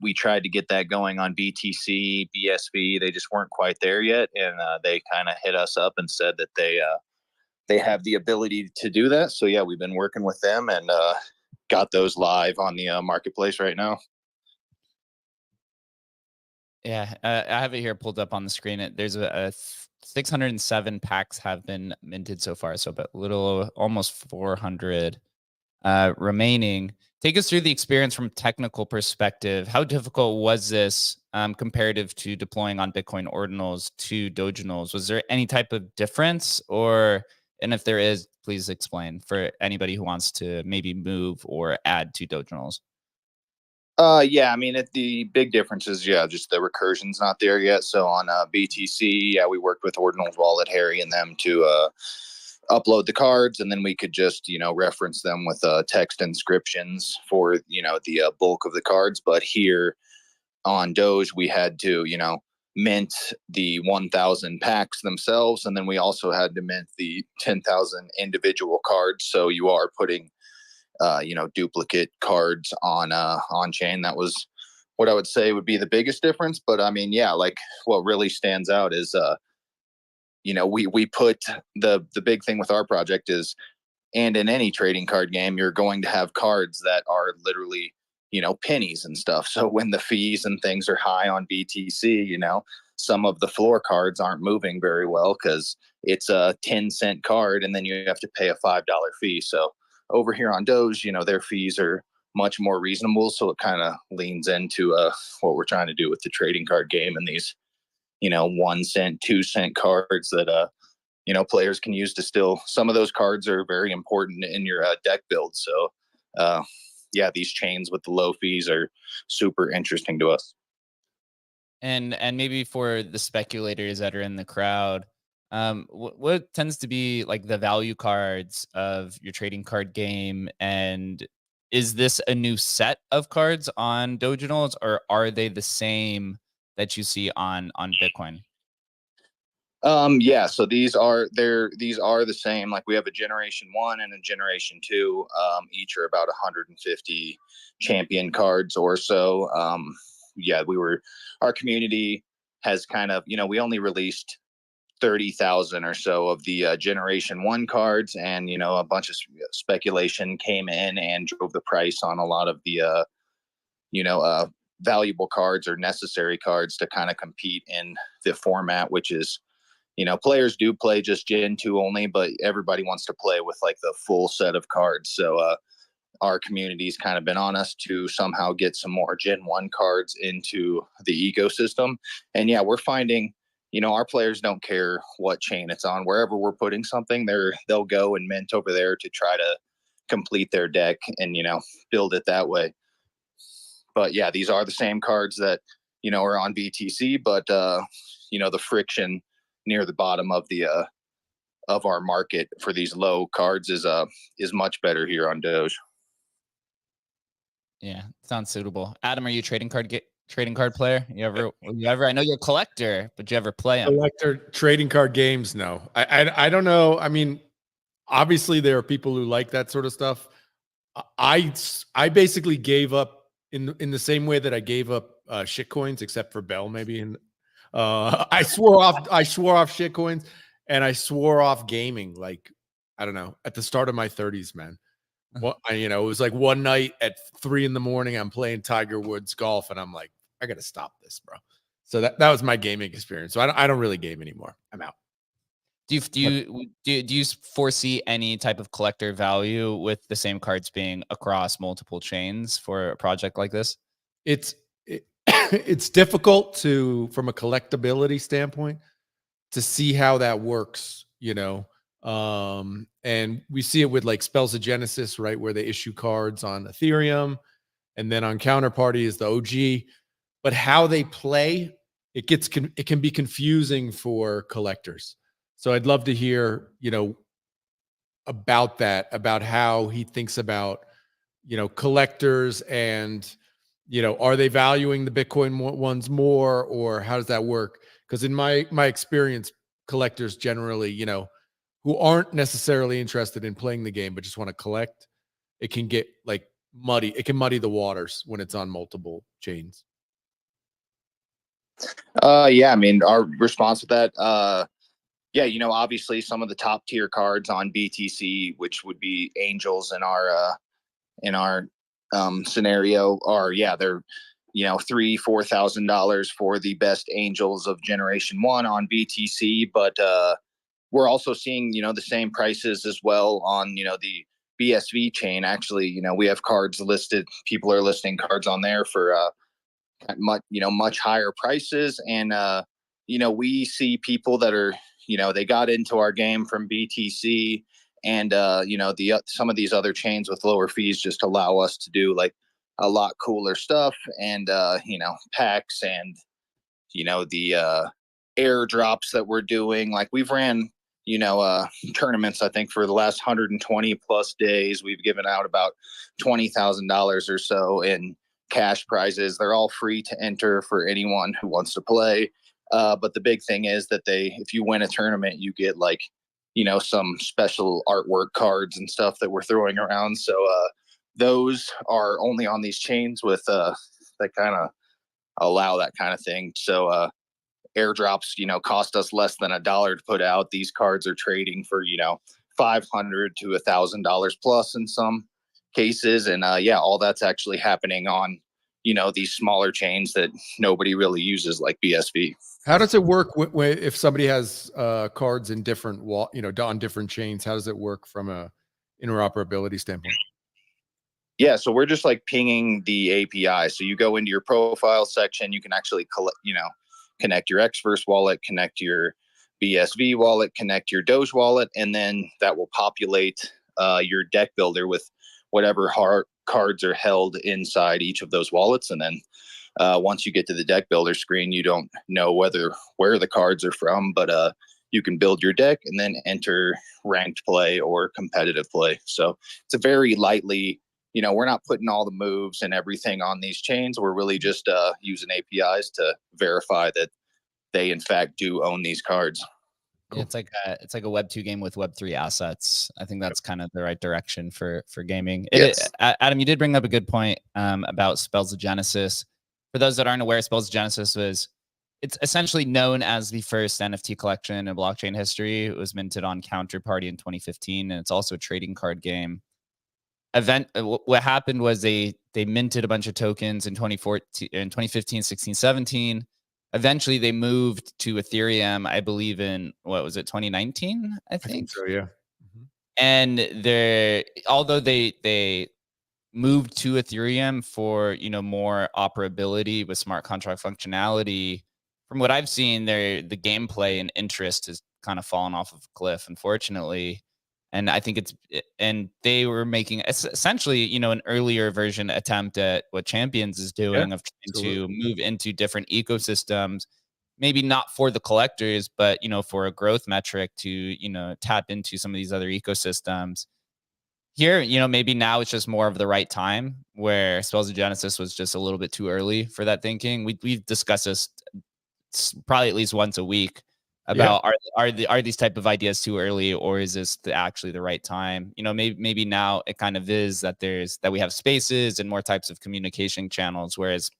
we tried to get that going on BTC, BSV. They just weren't quite there yet, and they kind of hit us up and said that they have the ability to do that. So yeah, we've been working with them and got those live on the marketplace right now. Yeah, I have it here pulled up on the screen. There's a 607 packs have been minted so far, so about almost 400 remaining. Take us through the experience from a technical perspective. How difficult was this comparative to deploying on Bitcoin ordinals to Doginals? Was there any type of difference, and if there is, please explain for anybody who wants to maybe move or add to Doginals. Yeah, I mean, the big difference is, just the recursion's not there yet. So on BTC, we worked with Ordinals Wallet, Harry, and them to upload the cards, and then we could just, reference them with text inscriptions for, the bulk of the cards. But here on Doge, we had to, mint the 1,000 packs themselves, and then we also had to mint the 10,000 individual cards. So you are putting duplicate cards on chain. That was what I would say would be the biggest difference. But I mean, yeah, like what really stands out is, we put the big thing with our project is, and in any trading card game, you're going to have cards that are literally, pennies and stuff. So when the fees and things are high on BTC, some of the floor cards aren't moving very well because it's a 10-cent card and then you have to pay a $5 fee. So over here on Doge, their fees are much more reasonable. So it kind of leans into what we're trying to do with the trading card game and these, 1 cent, 2 cent cards that, players can use to still. Some of those cards are very important in your deck build. So, yeah, these chains with the low fees are super interesting to us. And maybe for the speculators that are in the crowd, what tends to be like the value cards of your trading card game? And is this a new set of cards on Doginals, or are they the same that you see on Bitcoin? Yeah, so these are the same. Like we have a generation 1 and a generation 2. Each are about 150 champion cards or so. Yeah, our community has kind of, we only released 30,000 or so of the Generation 1 cards, and a bunch of speculation came in and drove the price on a lot of the valuable cards or necessary cards to kind of compete in the format, which is, players do play just Gen 2 only, but everybody wants to play with like the full set of cards. So our community's kind of been on us to somehow get some more Gen 1 cards into the ecosystem. And yeah, we're finding, our players don't care what chain it's on. Wherever we're putting something, they'll go and mint over there to try to complete their deck and, build it that way. But yeah, these are the same cards that, are on BTC, but the friction near the bottom of the of our market for these low cards is much better here on Doge. Yeah, sounds suitable. Adam, are you a trading card player? You ever? I know you're a collector, but you ever play them? Collector trading card games? No, I don't know. I mean, obviously there are people who like that sort of stuff. I basically gave up in the same way that I gave up shit coins, except for Bell maybe. And I swore off shit coins, and I swore off gaming. Like, I don't know, at the start of my 30s, man. Well, it was like one night at 3 a.m. I'm playing Tiger Woods golf, and I'm like, I gotta stop this, bro. So that was my gaming experience. So I don't really game anymore. I'm out. Do you foresee any type of collector value with the same cards being across multiple chains for a project like this? It's difficult from a collectability standpoint to see how that works, and we see it with like Spells of Genesis, right, where they issue cards on Ethereum, and then on Counterparty is the OG. But how they play, it can be confusing for collectors. So I'd love to hear, about that, about how he thinks about, collectors and, are they valuing the Bitcoin ones more, or how does that work? Because in my experience, collectors generally, who aren't necessarily interested in playing the game but just want to collect, it can get like muddy. It can muddy the waters when it's on multiple chains. Yeah, I mean, our response to that, yeah, obviously some of the top tier cards on BTC, which would be Angels in our scenario, are, yeah, they're $3,000-$4,000 for the best Angels of Generation 1 on BTC, but we're also seeing the same prices as well on the BSV chain. Actually, we have cards listed. People are listing cards on there for much higher prices, and we see people that are they got into our game from BTC, and some of these other chains with lower fees just allow us to do like a lot cooler stuff, and packs, and the airdrops that we're doing. Like, we've ran tournaments, I think, for the last 120 plus days. We've given out about $20,000 or so in cash prizes. They're all free to enter for anyone who wants to play. But the big thing is that if you win a tournament, you get like, some special artwork cards and stuff that we're throwing around. So those are only on these chains with that kind of allow that kind of thing. So airdrops, cost us less than $1 to put out. These cards are trading for, $500 to $1,000 plus in some cases. And yeah, all that's actually happening on, these smaller chains that nobody really uses, like BSV. How does it work if somebody has cards in different on different chains? How does it work from a interoperability standpoint? Yeah, so we're just like pinging the API. So you go into your profile section, you can actually connect your Xverse wallet, connect your BSV wallet, connect your Doge wallet, and then that will populate your deck builder with whatever cards are held inside each of those wallets. And then once you get to the deck builder screen, you don't know where the cards are from, but you can build your deck and then enter ranked play or competitive play. So it's a very lightly, we're not putting all the moves and everything on these chains. We're really just using APIs to verify that they in fact do own these cards. Cool. It's like a Web2 game with Web3 assets. I think that's kind of the right direction for gaming. Yes. Adam, you did bring up a good point about Spells of Genesis. For those that aren't aware, Spells of Genesis it's essentially known as the first NFT collection in blockchain history. It was minted on Counterparty in 2015, and it's also a trading card game. What happened was they minted a bunch of tokens in 2015, 16, 17. Eventually, they moved to Ethereum, I believe in, what was it, 2019, I think? So, yeah. And although they moved to Ethereum for, more operability with smart contract functionality, from what I've seen, the gameplay and interest has kind of fallen off of a cliff, unfortunately. And I think and they were making essentially, an earlier version attempt at what Champions is doing, of trying to move into different ecosystems, maybe not for the collectors, but, for a growth metric to, tap into some of these other ecosystems. Here, maybe now it's just more of the right time, where Spells of Genesis was just a little bit too early for that thinking. We've discussed this probably at least once a week about are these type of ideas too early, or is this actually the right time? Maybe now it kind of is that we have spaces and more types of communication channels, whereas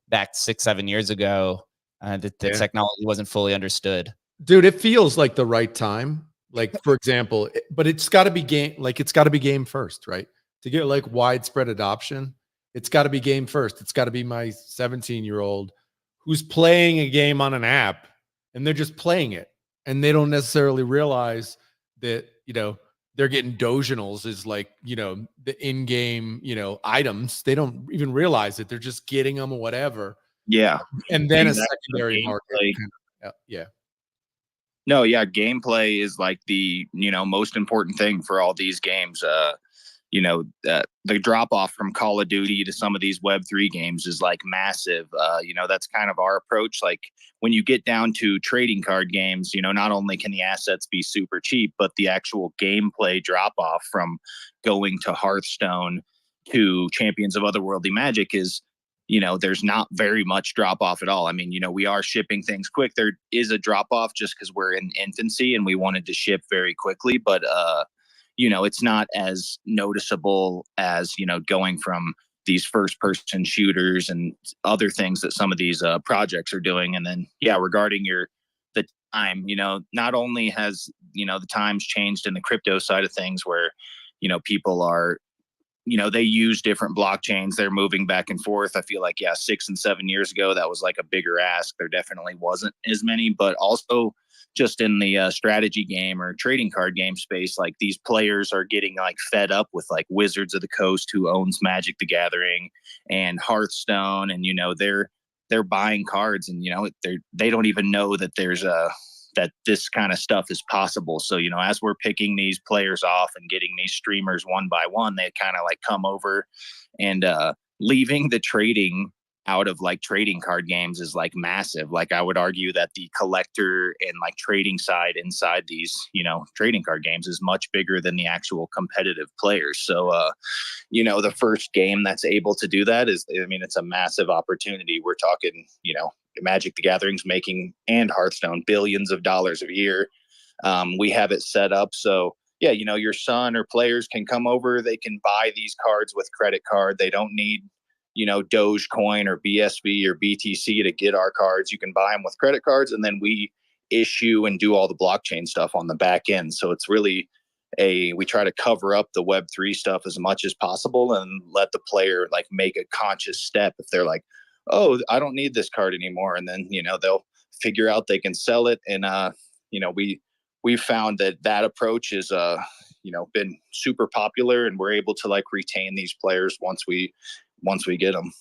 back 6-7 years ago, the technology wasn't fully understood. Dude, it feels like the right time. Like, for example, but it's got to be game. Like, it's got to be game first, right? To get like widespread adoption, it's got to be game first. It's got to be my 17-year-old who's playing a game on an app, and they're just playing it, and they don't necessarily realize that, they're getting Doginals is like, the in-game, items. They don't even realize it. They're just getting them or whatever. Yeah. And then a secondary market. Yeah. No, yeah, gameplay is like the, most important thing for all these games. The drop off from Call of Duty to some of these Web3 games is like massive. That's kind of our approach. Like, when you get down to trading card games, not only can the assets be super cheap, but the actual gameplay drop off from going to Hearthstone to Champions of Otherworldly Magic is, there's not very much drop off at all. I mean, we are shipping things quick. There is a drop off just because we're in infancy and we wanted to ship very quickly, but it's not as noticeable as, going from these first person shooters and other things that some of these projects are doing. And then, regarding the time, not only has, the times changed in the crypto side of things where, people are, they use different blockchains. They're moving back and forth. I feel like, 6 and 7 years ago, that was like a bigger ask. There definitely wasn't as many, but also just in the strategy game or trading card game space, like, these players are getting like fed up with like Wizards of the Coast, who owns Magic the Gathering and Hearthstone. And, they're buying cards, and, they don't even know that that this kind of stuff is possible. So, as we're picking these players off and getting these streamers one by one, they kind of like come over, and leaving the trading out of like trading card games is like massive. Like, I would argue that the collector and like trading side inside these, trading card games is much bigger than the actual competitive players. So, the first game that's able to do that it's a massive opportunity. We're talking, Magic the Gathering's making, and Hearthstone, billions of dollars a year. We have it set up so, your son or players can come over. They can buy these cards with credit card. They don't need, Dogecoin or BSV or BTC to get our cards. You can buy them with credit cards, and then we issue and do all the blockchain stuff on the back end. So it's really we try to cover up the Web3 stuff as much as possible and let the player like make a conscious step if they're like, oh, I don't need this card anymore. And then, they'll figure out they can sell it. And, we've found that approach is, been super popular, and we're able to like retain these players once we get them.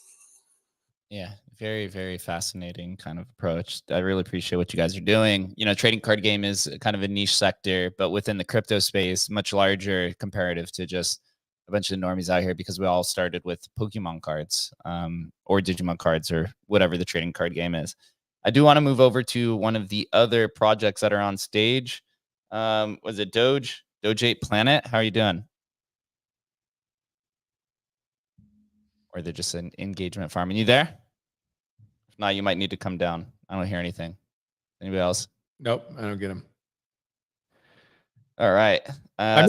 Yeah, very, very fascinating kind of approach. I really appreciate what you guys are doing. Trading card game is kind of a niche sector, but within the crypto space, much larger comparative to just a bunch of normies out here, because we all started with Pokemon cards, or Digimon cards, or whatever the trading card game is. I do want to move over to one of the other projects that are on stage. Was it Doge 8 Planet? How are you doing? Or they're just an engagement farm. And you there? If not, you might need to come down. I don't hear anything. Anybody else? Nope, I don't get them. All right. I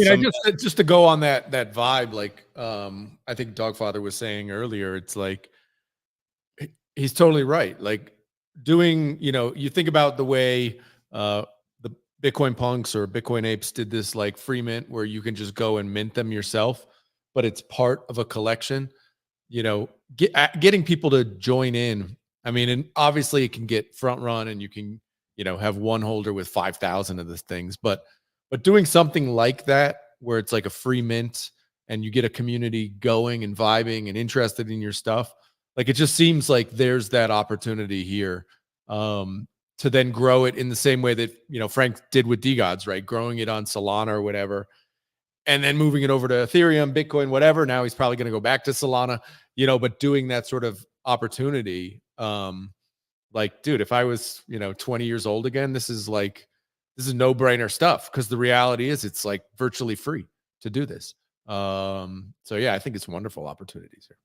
just to go on that vibe, like I think Dogfather was saying earlier, it's like he's totally right. Like, doing, you think about the way the Bitcoin punks or Bitcoin apes did this like free mint where you can just go and mint them yourself, but it's part of a collection. Getting people to join in. I mean, and obviously it can get front run and you can, have one holder with 5,000 of the things, but doing something like that where it's like a free mint and you get a community going and vibing and interested in your stuff, like it just seems like there's that opportunity here to then grow it in the same way that, Frank did with DGods, right? Growing it on Solana or whatever, and then moving it over to Ethereum, Bitcoin, whatever. Now he's probably going to go back to Solana, but doing that sort of opportunity. Like, dude, if I was, 20 years old again, this is no brainer stuff. Cause the reality is it's like virtually free to do this. So yeah, I think it's wonderful opportunities here.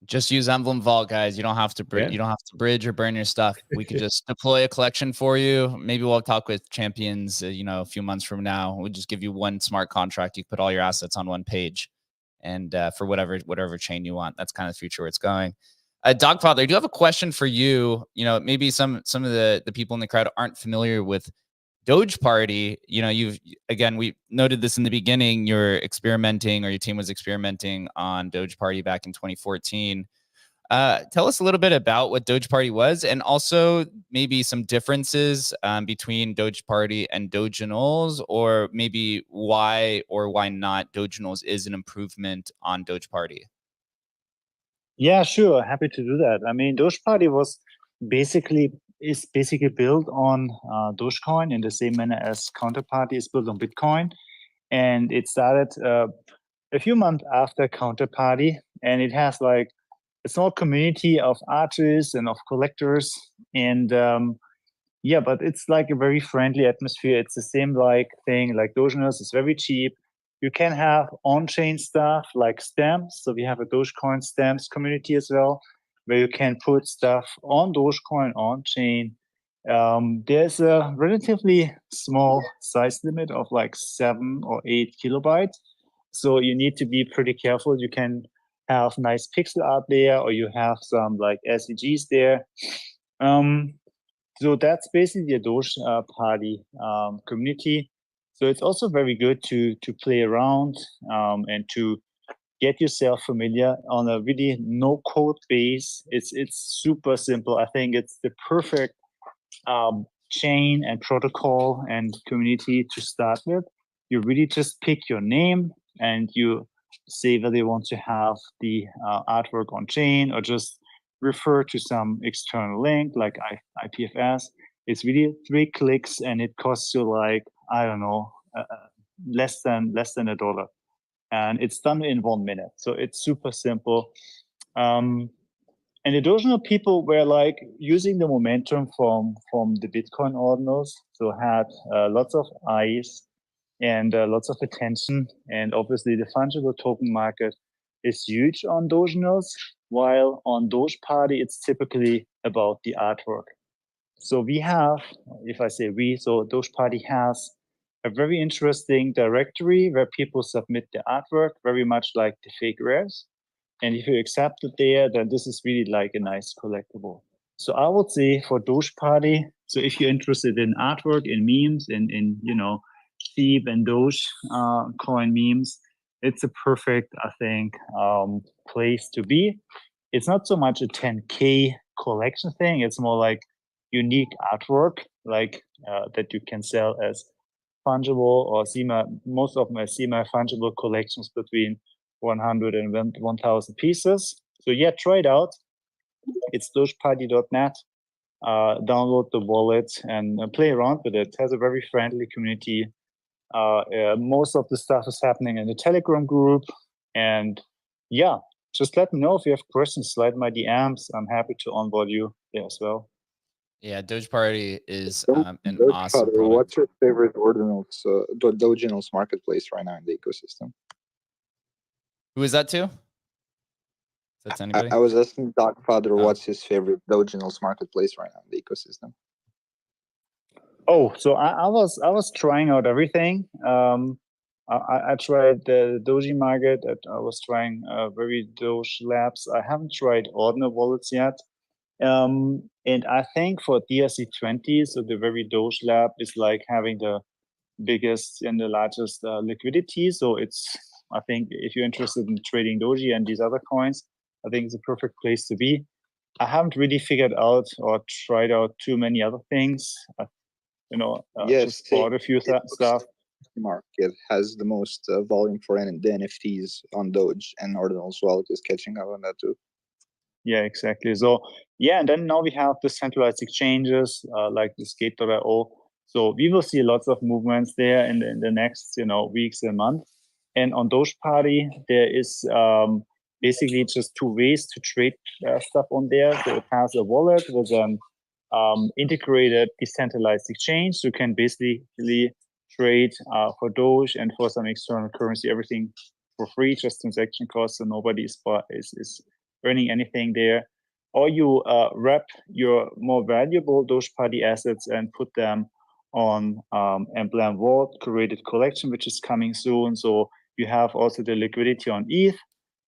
Just use Emblem Vault, guys. You don't have to you don't have to bridge or burn your stuff. We could just deploy a collection for you. Maybe we'll talk with champions, a few months from now. We'll just give you one smart contract. You put all your assets on one page, and for whatever chain you want. That's kind of the future where it's going. Dogfather, I do have a question for you. Maybe some of the people in the crowd aren't familiar with Doge Party. We noted this in the beginning. You're experimenting, or your team was experimenting on Doge Party back in 2014. Tell us a little bit about what Doge Party was, and also maybe some differences between Doge Party and Doginals, or maybe why or why not Doginals is an improvement on Doge Party. Yeah, sure. Happy to do that. I mean, Doge Party is basically built on Dogecoin in the same manner as Counterparty is built on Bitcoin. And it started a few months after Counterparty. And it has like a small community of artists and of collectors. And but it's like a very friendly atmosphere. It's the same like thing like Doginals. It's very cheap. You can have on-chain stuff like stamps. So we have a Dogecoin stamps community as well, where you can put stuff on Dogecoin on-chain. There's a relatively small size limit of like 7 or 8 kilobytes. So you need to be pretty careful. You can have nice pixel art there, or you have some like SVGs there. So that's basically a Doge Party community. So it's also very good to play around and to get yourself familiar on a really no code base. It's super simple. I think it's the perfect chain and protocol and community to start with. You really just pick your name and you say whether you want to have the artwork on chain or just refer to some external link like IPFS. It's really 3 clicks and it costs you like, I don't know, less than $1. And it's done in 1 minute. So it's super simple. And the Doginal people were like using the momentum from the Bitcoin ordinals. So had lots of eyes and lots of attention. And obviously the fungible token market is huge on Doginals, while on Doge Party, it's typically about the artwork. So we have, if I say we, so Doge Party has a very interesting directory where people submit the artwork, very much like the fake rares. And if you accept it there, then this is really like a nice collectible. So I would say for Doge Party, so if you're interested in artwork, in memes, in Thief and Doge coin memes, it's a perfect, I think, place to be. It's not so much a 10K collection thing. It's more like unique artwork, like that you can sell as fungible or most of my semi-fungible collections between 100 and 1,000 pieces. So yeah, try it out. It's dogeparty.net. Download the wallet and play around with it. It has a very friendly community. Most of the stuff is happening in the Telegram group. And yeah, just let me know if you have questions. Slide my DMs. I'm happy to onboard you there as well. Yeah, Doge Party is an Doge awesome Party, product. what's your favorite ordinals, Doginals marketplace right now in the ecosystem? Who is that to? Is that to anybody? I was asking Dogfather what's his favorite Doginals marketplace right now in the ecosystem. Oh, so I was trying out everything. I tried the Doji market. I was trying very Doge labs. I haven't tried ordinal wallets yet. And I think for DRC20, so the very Doge lab is like having the biggest and the largest liquidity. So I think if you're interested in trading Doji and these other coins, I think it's a perfect place to be. I haven't really figured out or tried out too many other things. Just bought a few stuff. Market has the most volume for the NFTs on Doge, and Ordinals Wallet is catching up on that too. Yeah, exactly. So yeah, and then now we have the centralized exchanges like the Skate.io. So we will see lots of movements there in the next weeks and months. And on Doge Party, there is basically just two ways to trade stuff on there. So it has a wallet with an integrated decentralized exchange. You can basically trade for Doge and for some external currency, everything for free, just transaction costs, so nobody is earning anything there. Or you wrap your more valuable Doge Party assets and put them on Emblem Vault curated collection, which is coming soon. So you have also the liquidity on ETH.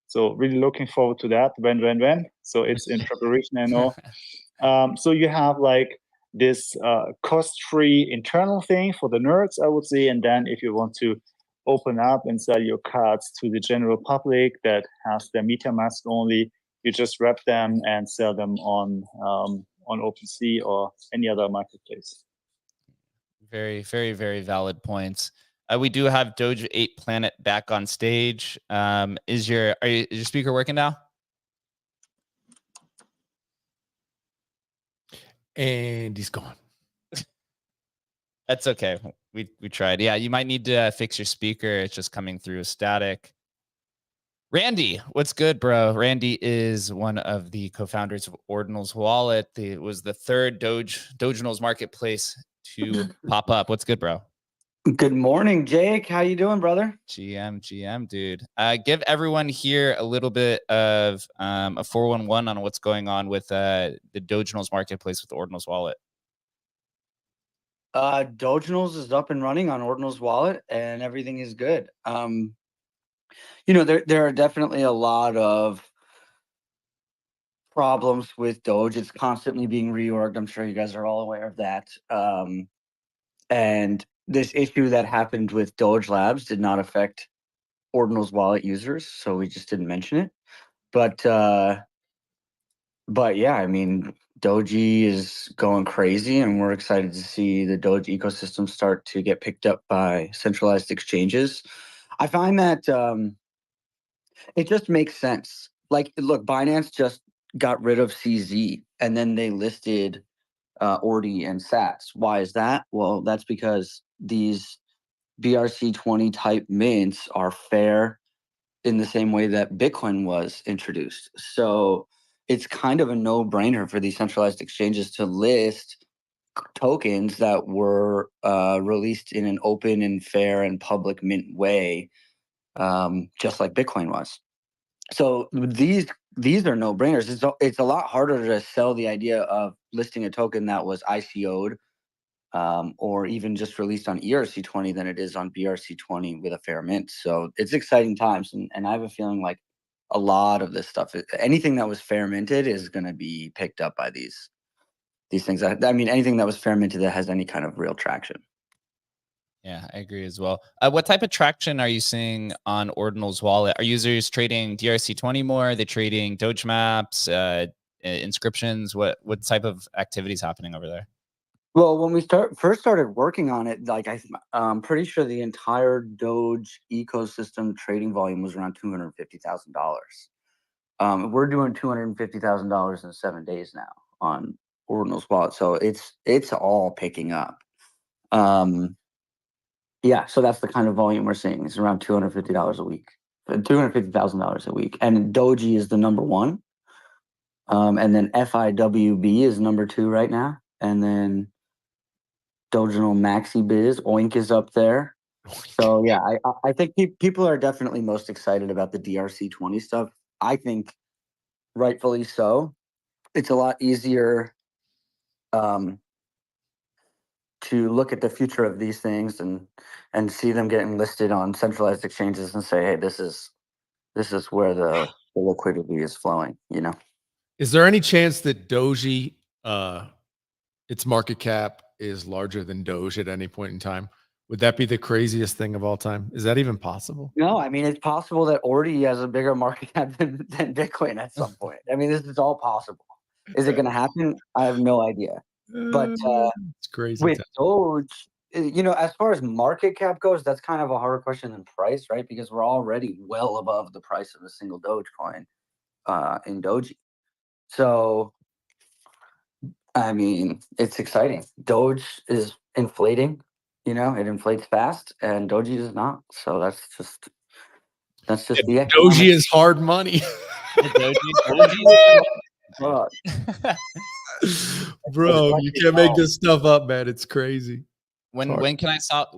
So really looking forward to that. When? So it's in preparation, I know. So you have like this cost-free internal thing for the nerds, I would say. And then if you want to open up and sell your cards to the general public that has their MetaMask only, you just wrap them and sell them on OpenSea or any other marketplace. Very, very, very valid points. We do have Doge 8 Planet back on stage. Is your speaker working now? And he's gone. That's okay. We tried. Yeah, you might need to fix your speaker. It's just coming through static. Randy, what's good, bro? Randy is one of the co-founders of Ordinals Wallet. It was the third Doginals marketplace to pop up. What's good, bro? Good morning, Jake. How you doing, brother? GM, dude. Give everyone here a little bit of a 411 on what's going on with the Doginals marketplace with Ordinals Wallet. Doginals is up and running on Ordinals Wallet, and everything is good. There are definitely a lot of problems with Doge. It's constantly being reorged. I'm sure you guys are all aware of that. And this issue that happened with Doge Labs did not affect Ordinals Wallet users, so we just didn't mention it. But yeah, I mean, Doji is going crazy, and we're excited to see the Doge ecosystem start to get picked up by centralized exchanges. I find that it just makes sense. Like, look, Binance just got rid of CZ, and then they listed Ordi and Sats. Why is that? Well, that's because these BRC20 type mints are fair in the same way that Bitcoin was introduced. So it's kind of a no-brainer for these centralized exchanges to list tokens that were released in an open and fair and public mint way, just like Bitcoin was. So these are no-brainers. It's a lot harder to sell the idea of listing a token that was ICO'd or even just released on ERC20 than it is on BRC20 with a fair mint. So it's exciting times, and I have a feeling like a lot of this stuff, anything that was fair minted is going to be picked up by these things. I mean, anything that was fair minted that has any kind of real traction. Yeah, I agree as well. What type of traction are you seeing on Ordinals Wallet? Are users trading DRC20 more? Are they trading Doge maps, inscriptions? What type of activities happening over there? Well, when we first started working on it, like I'm pretty sure the entire Doge ecosystem trading volume was around $250,000. We're doing $250,000 in 7 days now on Ordinals Wallet, so it's all picking up. Yeah, so that's the kind of volume we're seeing. It's around $250 a week, $250,000 a week, and Doji is the number one, and then FIWB is number 2 right now, and then Doginal Maxi Biz, Oink is up there. So yeah, I think people are definitely most excited about the DRC20 stuff. I think rightfully so. It's a lot easier to look at the future of these things and see them getting listed on centralized exchanges and say, hey, this is where the liquidity is flowing, Is there any chance that Doji, its market cap is larger than Doge at any point in time? Would that be the craziest thing of all time? Is that even possible? No, I mean, it's possible that Ordi has a bigger market cap than Bitcoin at some point. I mean, this is all possible. Is it going to happen? I have no idea. But it's crazy. with Doge, as far as market cap goes, that's kind of a harder question than price, right? Because we're already well above the price of a single Dogecoin in Doji. So, I mean, it's exciting. Doge is inflating, it inflates fast, and Doji is not. So that's just the Doji is hard money. Bro, you can't make this stuff up, man. It's crazy. When can I swap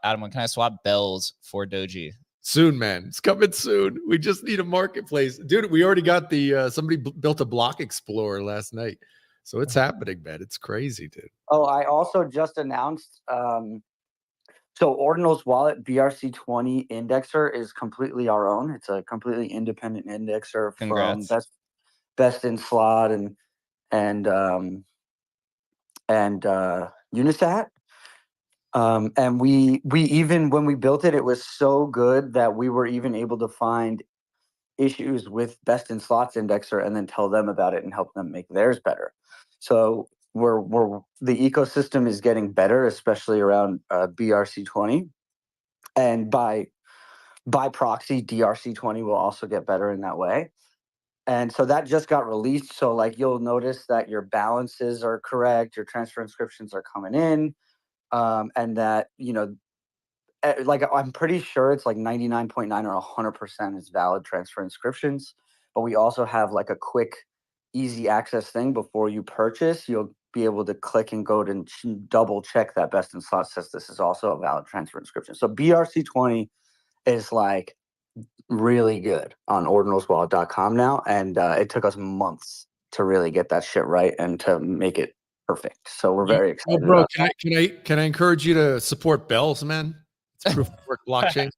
Adam? When can I swap bells for Doji? Soon, man. It's coming soon. We just need a marketplace. Dude, we already got the somebody built a block explorer last night. So it's happening, man. It's crazy, dude. Oh, I also just announced so Ordinal's wallet BRC20 indexer is completely our own. It's a completely independent indexer. Congrats. From best in slot and Unisat. And we even, when we built it, it was so good that we were even able to find issues with best in slots indexer and then tell them about it and help them make theirs better. So the ecosystem is getting better, especially around BRC20, and by proxy, DRC20 will also get better in that way. And so that just got released. So like you'll notice that your balances are correct, your transfer inscriptions are coming in, and that like I'm pretty sure it's like 99.9 or 100% is valid transfer inscriptions. But we also have like a quick, easy access thing before you purchase. You'll be able to click and go to double check that best in slot says this is also a valid transfer inscription. So BRC20 is like really good on ordinalswallet.com now, and it took us months to really get that shit right and to make it perfect. So we're very excited. Bro, can I encourage you to support bells, man? It's proof of work blockchain.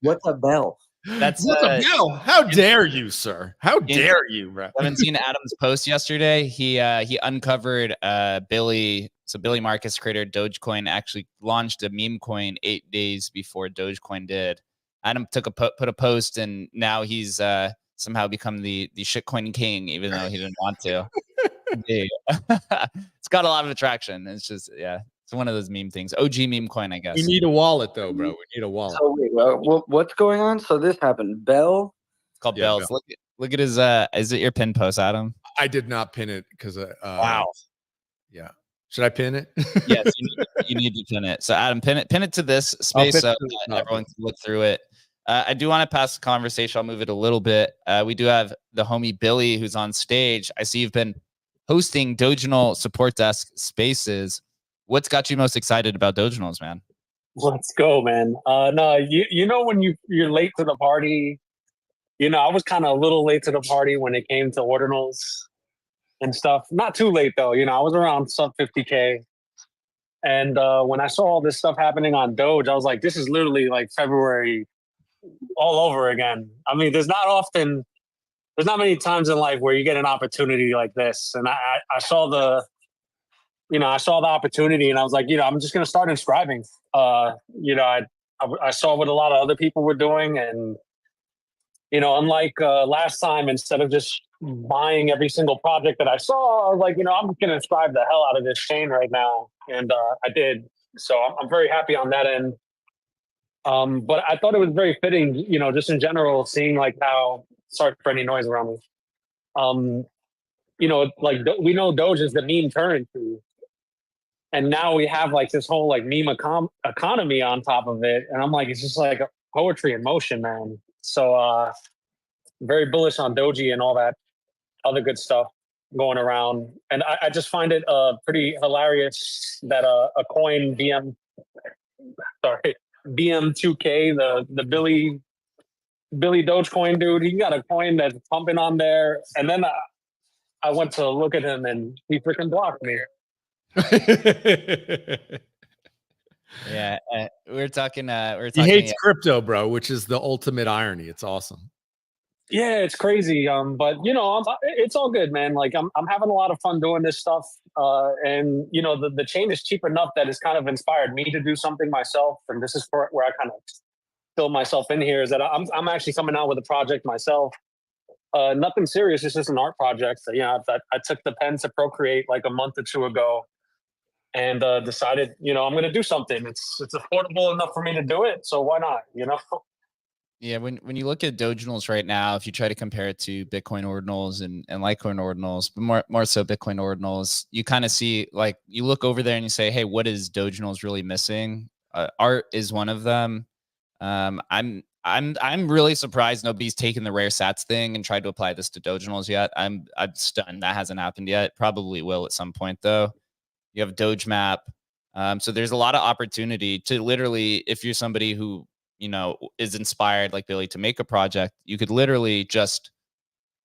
What's a bell? That's What's a bell? How dare you, sir? How dare you, bro? I haven't seen Adam's post yesterday. He uncovered Billy. So Billy Marcus, creator of Dogecoin, actually launched a meme coin 8 days before Dogecoin did. Adam put a post, and now he's somehow become the shitcoin king, even though he didn't want to. It's got a lot of attraction. It's just it's one of those meme things. OG meme coin, I guess. We need a wallet, though, bro. We need a wallet. So wait, what's going on? So this happened. Bell. It's called Bells. Bell. Look at his. Is it your pin post, Adam? I did not pin it because wow. Yeah. Should I pin it? Yes, you need to pin it. So Adam, pin it to this space so everyone can look through it. I do want to pass the conversation. I'll move it a little bit. We do have the homie Billy who's on stage. I see you've been hosting Doginal support desk spaces. What's got you most excited about Doginals, man? Let's go, man. No, you know when you're late to the party. I was kind of a little late to the party when it came to Ordinals and stuff. Not too late though. I was around sub 50K. And when I saw all this stuff happening on Doge, I was like, this is literally like February all over again. I mean, there's not many times in life where you get an opportunity like this. And I saw the opportunity and I was like, I'm just going to start inscribing. I saw what a lot of other people were doing. And, unlike last time, instead of just buying every single project that I saw, I was like, I'm just going to inscribe the hell out of this chain right now. And I did. So I'm very happy on that end. But I thought it was very fitting, just in general, seeing like how, sorry for any noise around me. Like we know Doge is the meme currency. And now we have like this whole like meme economy on top of it. And I'm like, it's just like poetry in motion, man. So very bullish on Doji and all that other good stuff going around. And I just find it pretty hilarious that a coin BM2K, the Billy Dogecoin dude, he got a coin that's pumping on there. And then I went to look at him and he freaking blocked me. Yeah, we're talking. He hates crypto, bro, which is the ultimate irony. It's awesome. Yeah, it's crazy. But you know, it's all good, man. Like I'm having a lot of fun doing this stuff. And you know, the chain is cheap enough that it's kind of inspired me to do something myself. And this is where I kind of fill myself in here is that I'm actually coming out with a project myself. Nothing serious. It's just an art project. So, you know, I took the pen to Procreate like a month or two ago, and decided, you know, I'm going to do something. It's affordable enough for me to do it. So why not? You know. Yeah, when you look at Doginals right now, if you try to compare it to Bitcoin ordinals and Litecoin ordinals, but more so Bitcoin ordinals, you kind of see like you look over there and you say, hey, what is Doginals really missing? Art is one of them. I'm really surprised nobody's taken the rare sats thing and tried to apply this to Doginals yet. I'm stunned that hasn't happened yet. Probably will at some point though. You have Doge Map. So there's a lot of opportunity to literally, if you're somebody who, you know, is inspired like Billy to make a project, you could literally just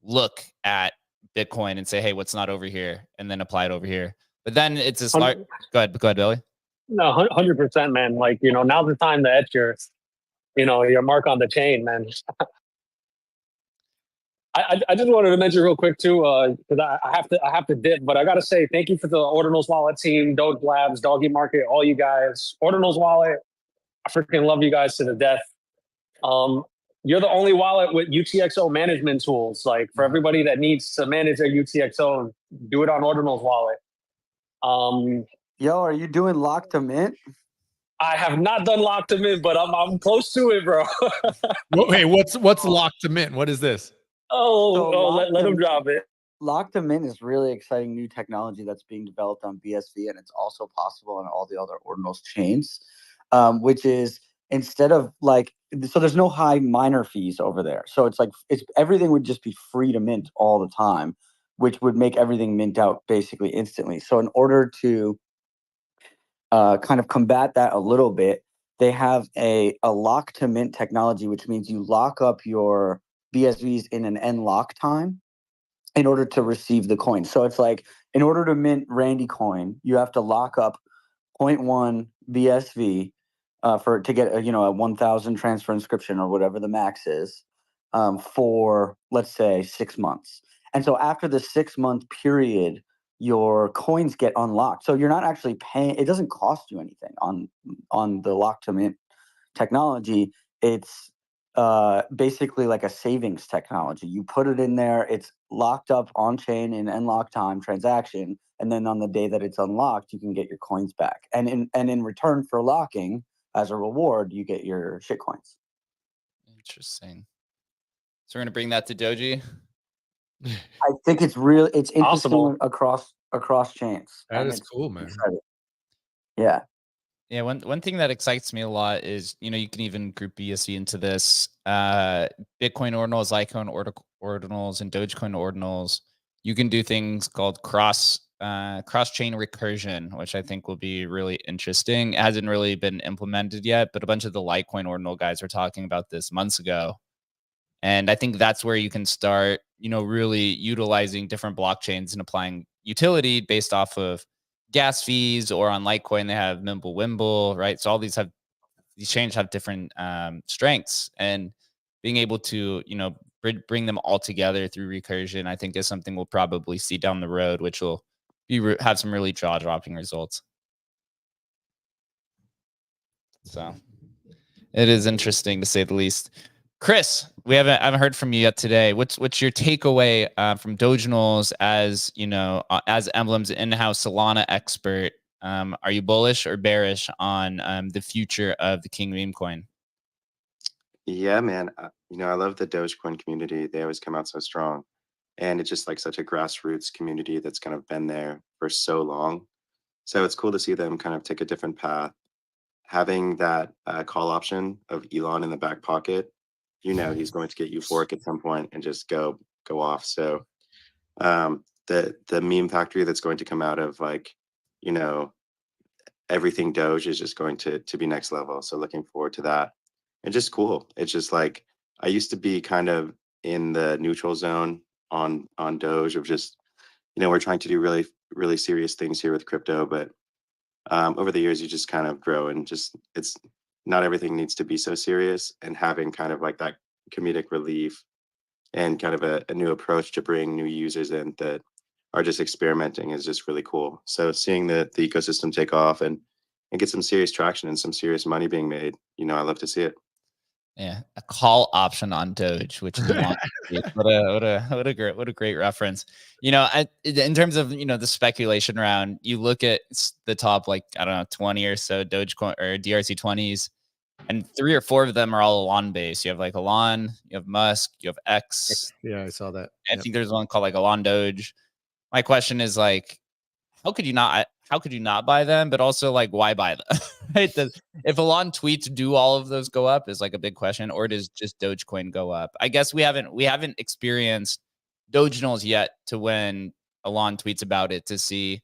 look at Bitcoin and say, hey, what's not over here? And then apply it over here. But then it's a smart. Go ahead, Billy. No, 100%, man. Like, you know, now's the time to etch your mark on the chain, man. I just wanted to mention real quick too, because I have to dip, but I gotta say thank you for the Ordinals Wallet team, Doge Labs, Doggy Market, all you guys. Ordinals Wallet, I freaking love you guys to the death. You're the only wallet with UTXO management tools. Like for everybody that needs to manage their UTXO, do it on Ordinals Wallet. Yo, are you doing lock to mint? I have not done lock to mint, but I'm close to it, bro. Hey, what's lock to mint? What is this? Let him drop it. Lock to mint is really exciting new technology that's being developed on BSV, and it's also possible on all the other ordinals chains, which is instead of like, so there's no high miner fees over there. So it's like, everything would just be free to mint all the time, which would make everything mint out basically instantly. So in order to kind of combat that a little bit, they have a lock to mint technology, which means you lock up your BSVs in an end lock time in order to receive the coin. So it's like, in order to mint Randy coin, you have to lock up 0.1 BSV to get a 1,000 transfer inscription or whatever the max is for, let's say, 6 months. And so after the 6-month period, your coins get unlocked. So you're not actually paying. It doesn't cost you anything on the lock to mint technology. It's basically like a savings technology. You put it in there, it's locked up on chain in unlock time transaction, and then on the day that it's unlocked, you can get your coins back. And in return for locking, as a reward, you get your shit coins. Interesting. So we're gonna bring that to Doji. I think it's interesting Possible. across chains. That is cool, man. Exciting. Yeah. Yeah, one thing that excites me a lot is, you know, you can even group BSV into this. Bitcoin ordinals, Litecoin ordinals, and Dogecoin ordinals. You can do things called cross chain recursion, which I think will be really interesting. It hasn't really been implemented yet, but a bunch of the Litecoin ordinal guys were talking about this months ago. And I think that's where you can start, you know, really utilizing different blockchains and applying utility based off of gas fees, or on Litecoin, they have Mimblewimble, right? So all these chains have different strengths, and being able to, you know, bring them all together through recursion, I think is something we'll probably see down the road, which will have some really jaw-dropping results. So it is interesting to say the least. Chris, I haven't heard from you yet today. What's your takeaway from Doginals as, you know, as Emblem's in-house Solana expert? Are you bullish or bearish on the future of the King meme coin? Yeah, man. I love the Dogecoin community. They always come out so strong, and it's just like such a grassroots community that's kind of been there for so long. So it's cool to see them kind of take a different path. Having that call option of Elon in the back pocket, he's going to get euphoric at some point and just go off. So the meme factory that's going to come out of, like, everything Doge is just going to be next level. So looking forward to that. And just cool. It's just like, I used to be kind of in the neutral zone on Doge of just, we're trying to do really, really serious things here with crypto, but over the years you just kind of grow, and just, it's not everything needs to be so serious, and having kind of like that comedic relief and kind of a new approach to bring new users in that are just experimenting is just really cool. So seeing the ecosystem take off and get some serious traction and some serious money being made, I love to see it. Yeah, a call option on Doge, which is long. What a great reference. In terms of the speculation round, you look at the top, like, I don't know, 20 or so Dogecoin or DRC20s, and 3 or 4 of them are all Elon based. You have like Elon, you have Musk, you have X. Yeah, I saw that. I think there's one called like Elon Doge. My question is, like, how could you not buy them? But also, like, why buy them? Right? If Elon tweets, do all of those go up is like a big question, or does just Dogecoin go up? I guess we haven't experienced Doginals yet to when Elon tweets about it to see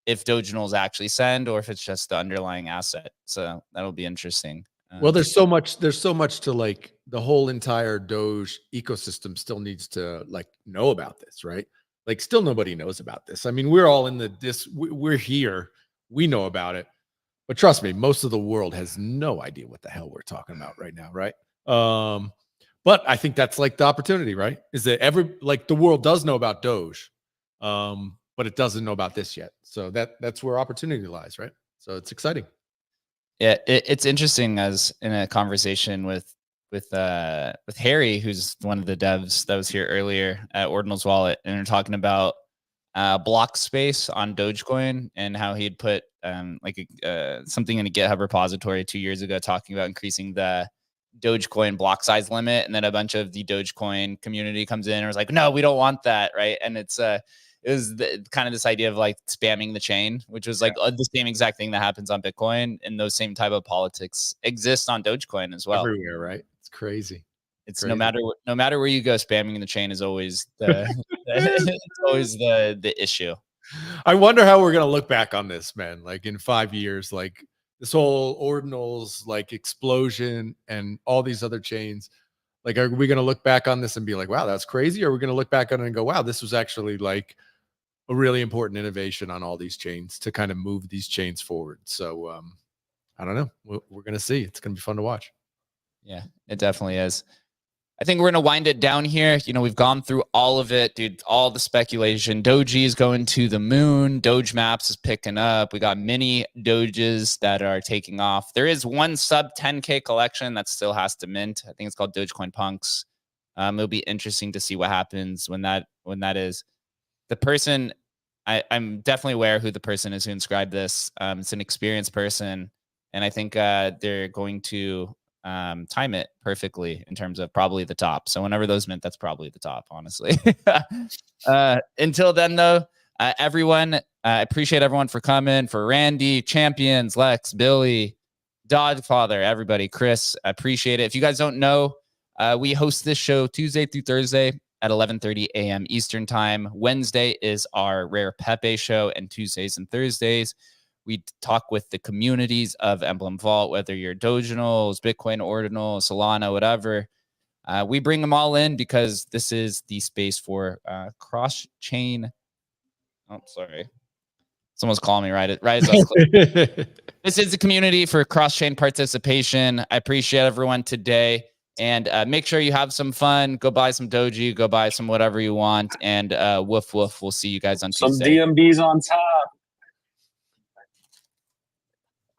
if Doginals actually send or if it's just the underlying asset. So that'll be interesting. Well, there's so much to, like, the whole entire Doge ecosystem still needs to, like, know about this, right? Like, still nobody knows about this. I mean, we're all in we're here. We know about it. But trust me, most of the world has no idea what the hell we're talking about right now, right? But I think that's like the opportunity, right? Is that the world does know about Doge, but it doesn't know about this yet. So that's where opportunity lies, right? So it's exciting. Yeah, it's interesting, as in a conversation with Harry, who's one of the devs that was here earlier at Ordinals Wallet, and they're talking about block space on Dogecoin and how he'd put something in a GitHub repository 2 years ago talking about increasing the Dogecoin block size limit, and then a bunch of the Dogecoin community comes in and was like, no, we don't want that, right? And it was kind of this idea of like spamming the chain, which was like the same exact thing that happens on Bitcoin, and those same type of politics exist on Dogecoin as well. Everywhere, right? It's crazy. It's crazy. No matter where you go, spamming the chain is always the issue. I wonder how we're gonna look back on this, man. Like in 5 years, like this whole Ordinals like explosion and all these other chains. Like, are we gonna look back on this and be like, wow, that's crazy? Or are we gonna look back on it and go, wow, this was actually like a really important innovation on all these chains to kind of move these chains forward? So I don't know. We're gonna see. It's gonna be fun to watch. Yeah, it definitely is. I think we're going to wind it down here. We've gone through all of it, dude, all the speculation. Doji is going to the moon. Doge Maps is picking up. We got mini Doges that are taking off. There is one sub 10K collection that still has to mint. I think it's called Dogecoin Punks. It'll be interesting to see what happens when that is. The person, I'm definitely aware who the person is who inscribed this. It's an experienced person, and I think they're going to time it perfectly in terms of probably the top. So whenever those mint, that's probably the top, honestly. Until then, though, everyone, I appreciate everyone for coming. For Randy, Champions, Lex, Billy, Dogfather, everybody, Chris, I appreciate it. If you guys don't know, we host this show Tuesday through Thursday at 11:30 a.m. Eastern time. Wednesday is our Rare Pepe show, and Tuesdays and Thursdays we talk with the communities of Emblem Vault, whether you're Doginals, Bitcoin Ordinal, Solana, whatever. We bring them all in because this is the space for cross-chain. Oh, sorry. Someone's calling me right as I was This is the community for cross-chain participation. I appreciate everyone today. And make sure you have some fun. Go buy some Doji. Go buy some whatever you want. And woof, woof. We'll see you guys on Tuesday. Some DMBs on top.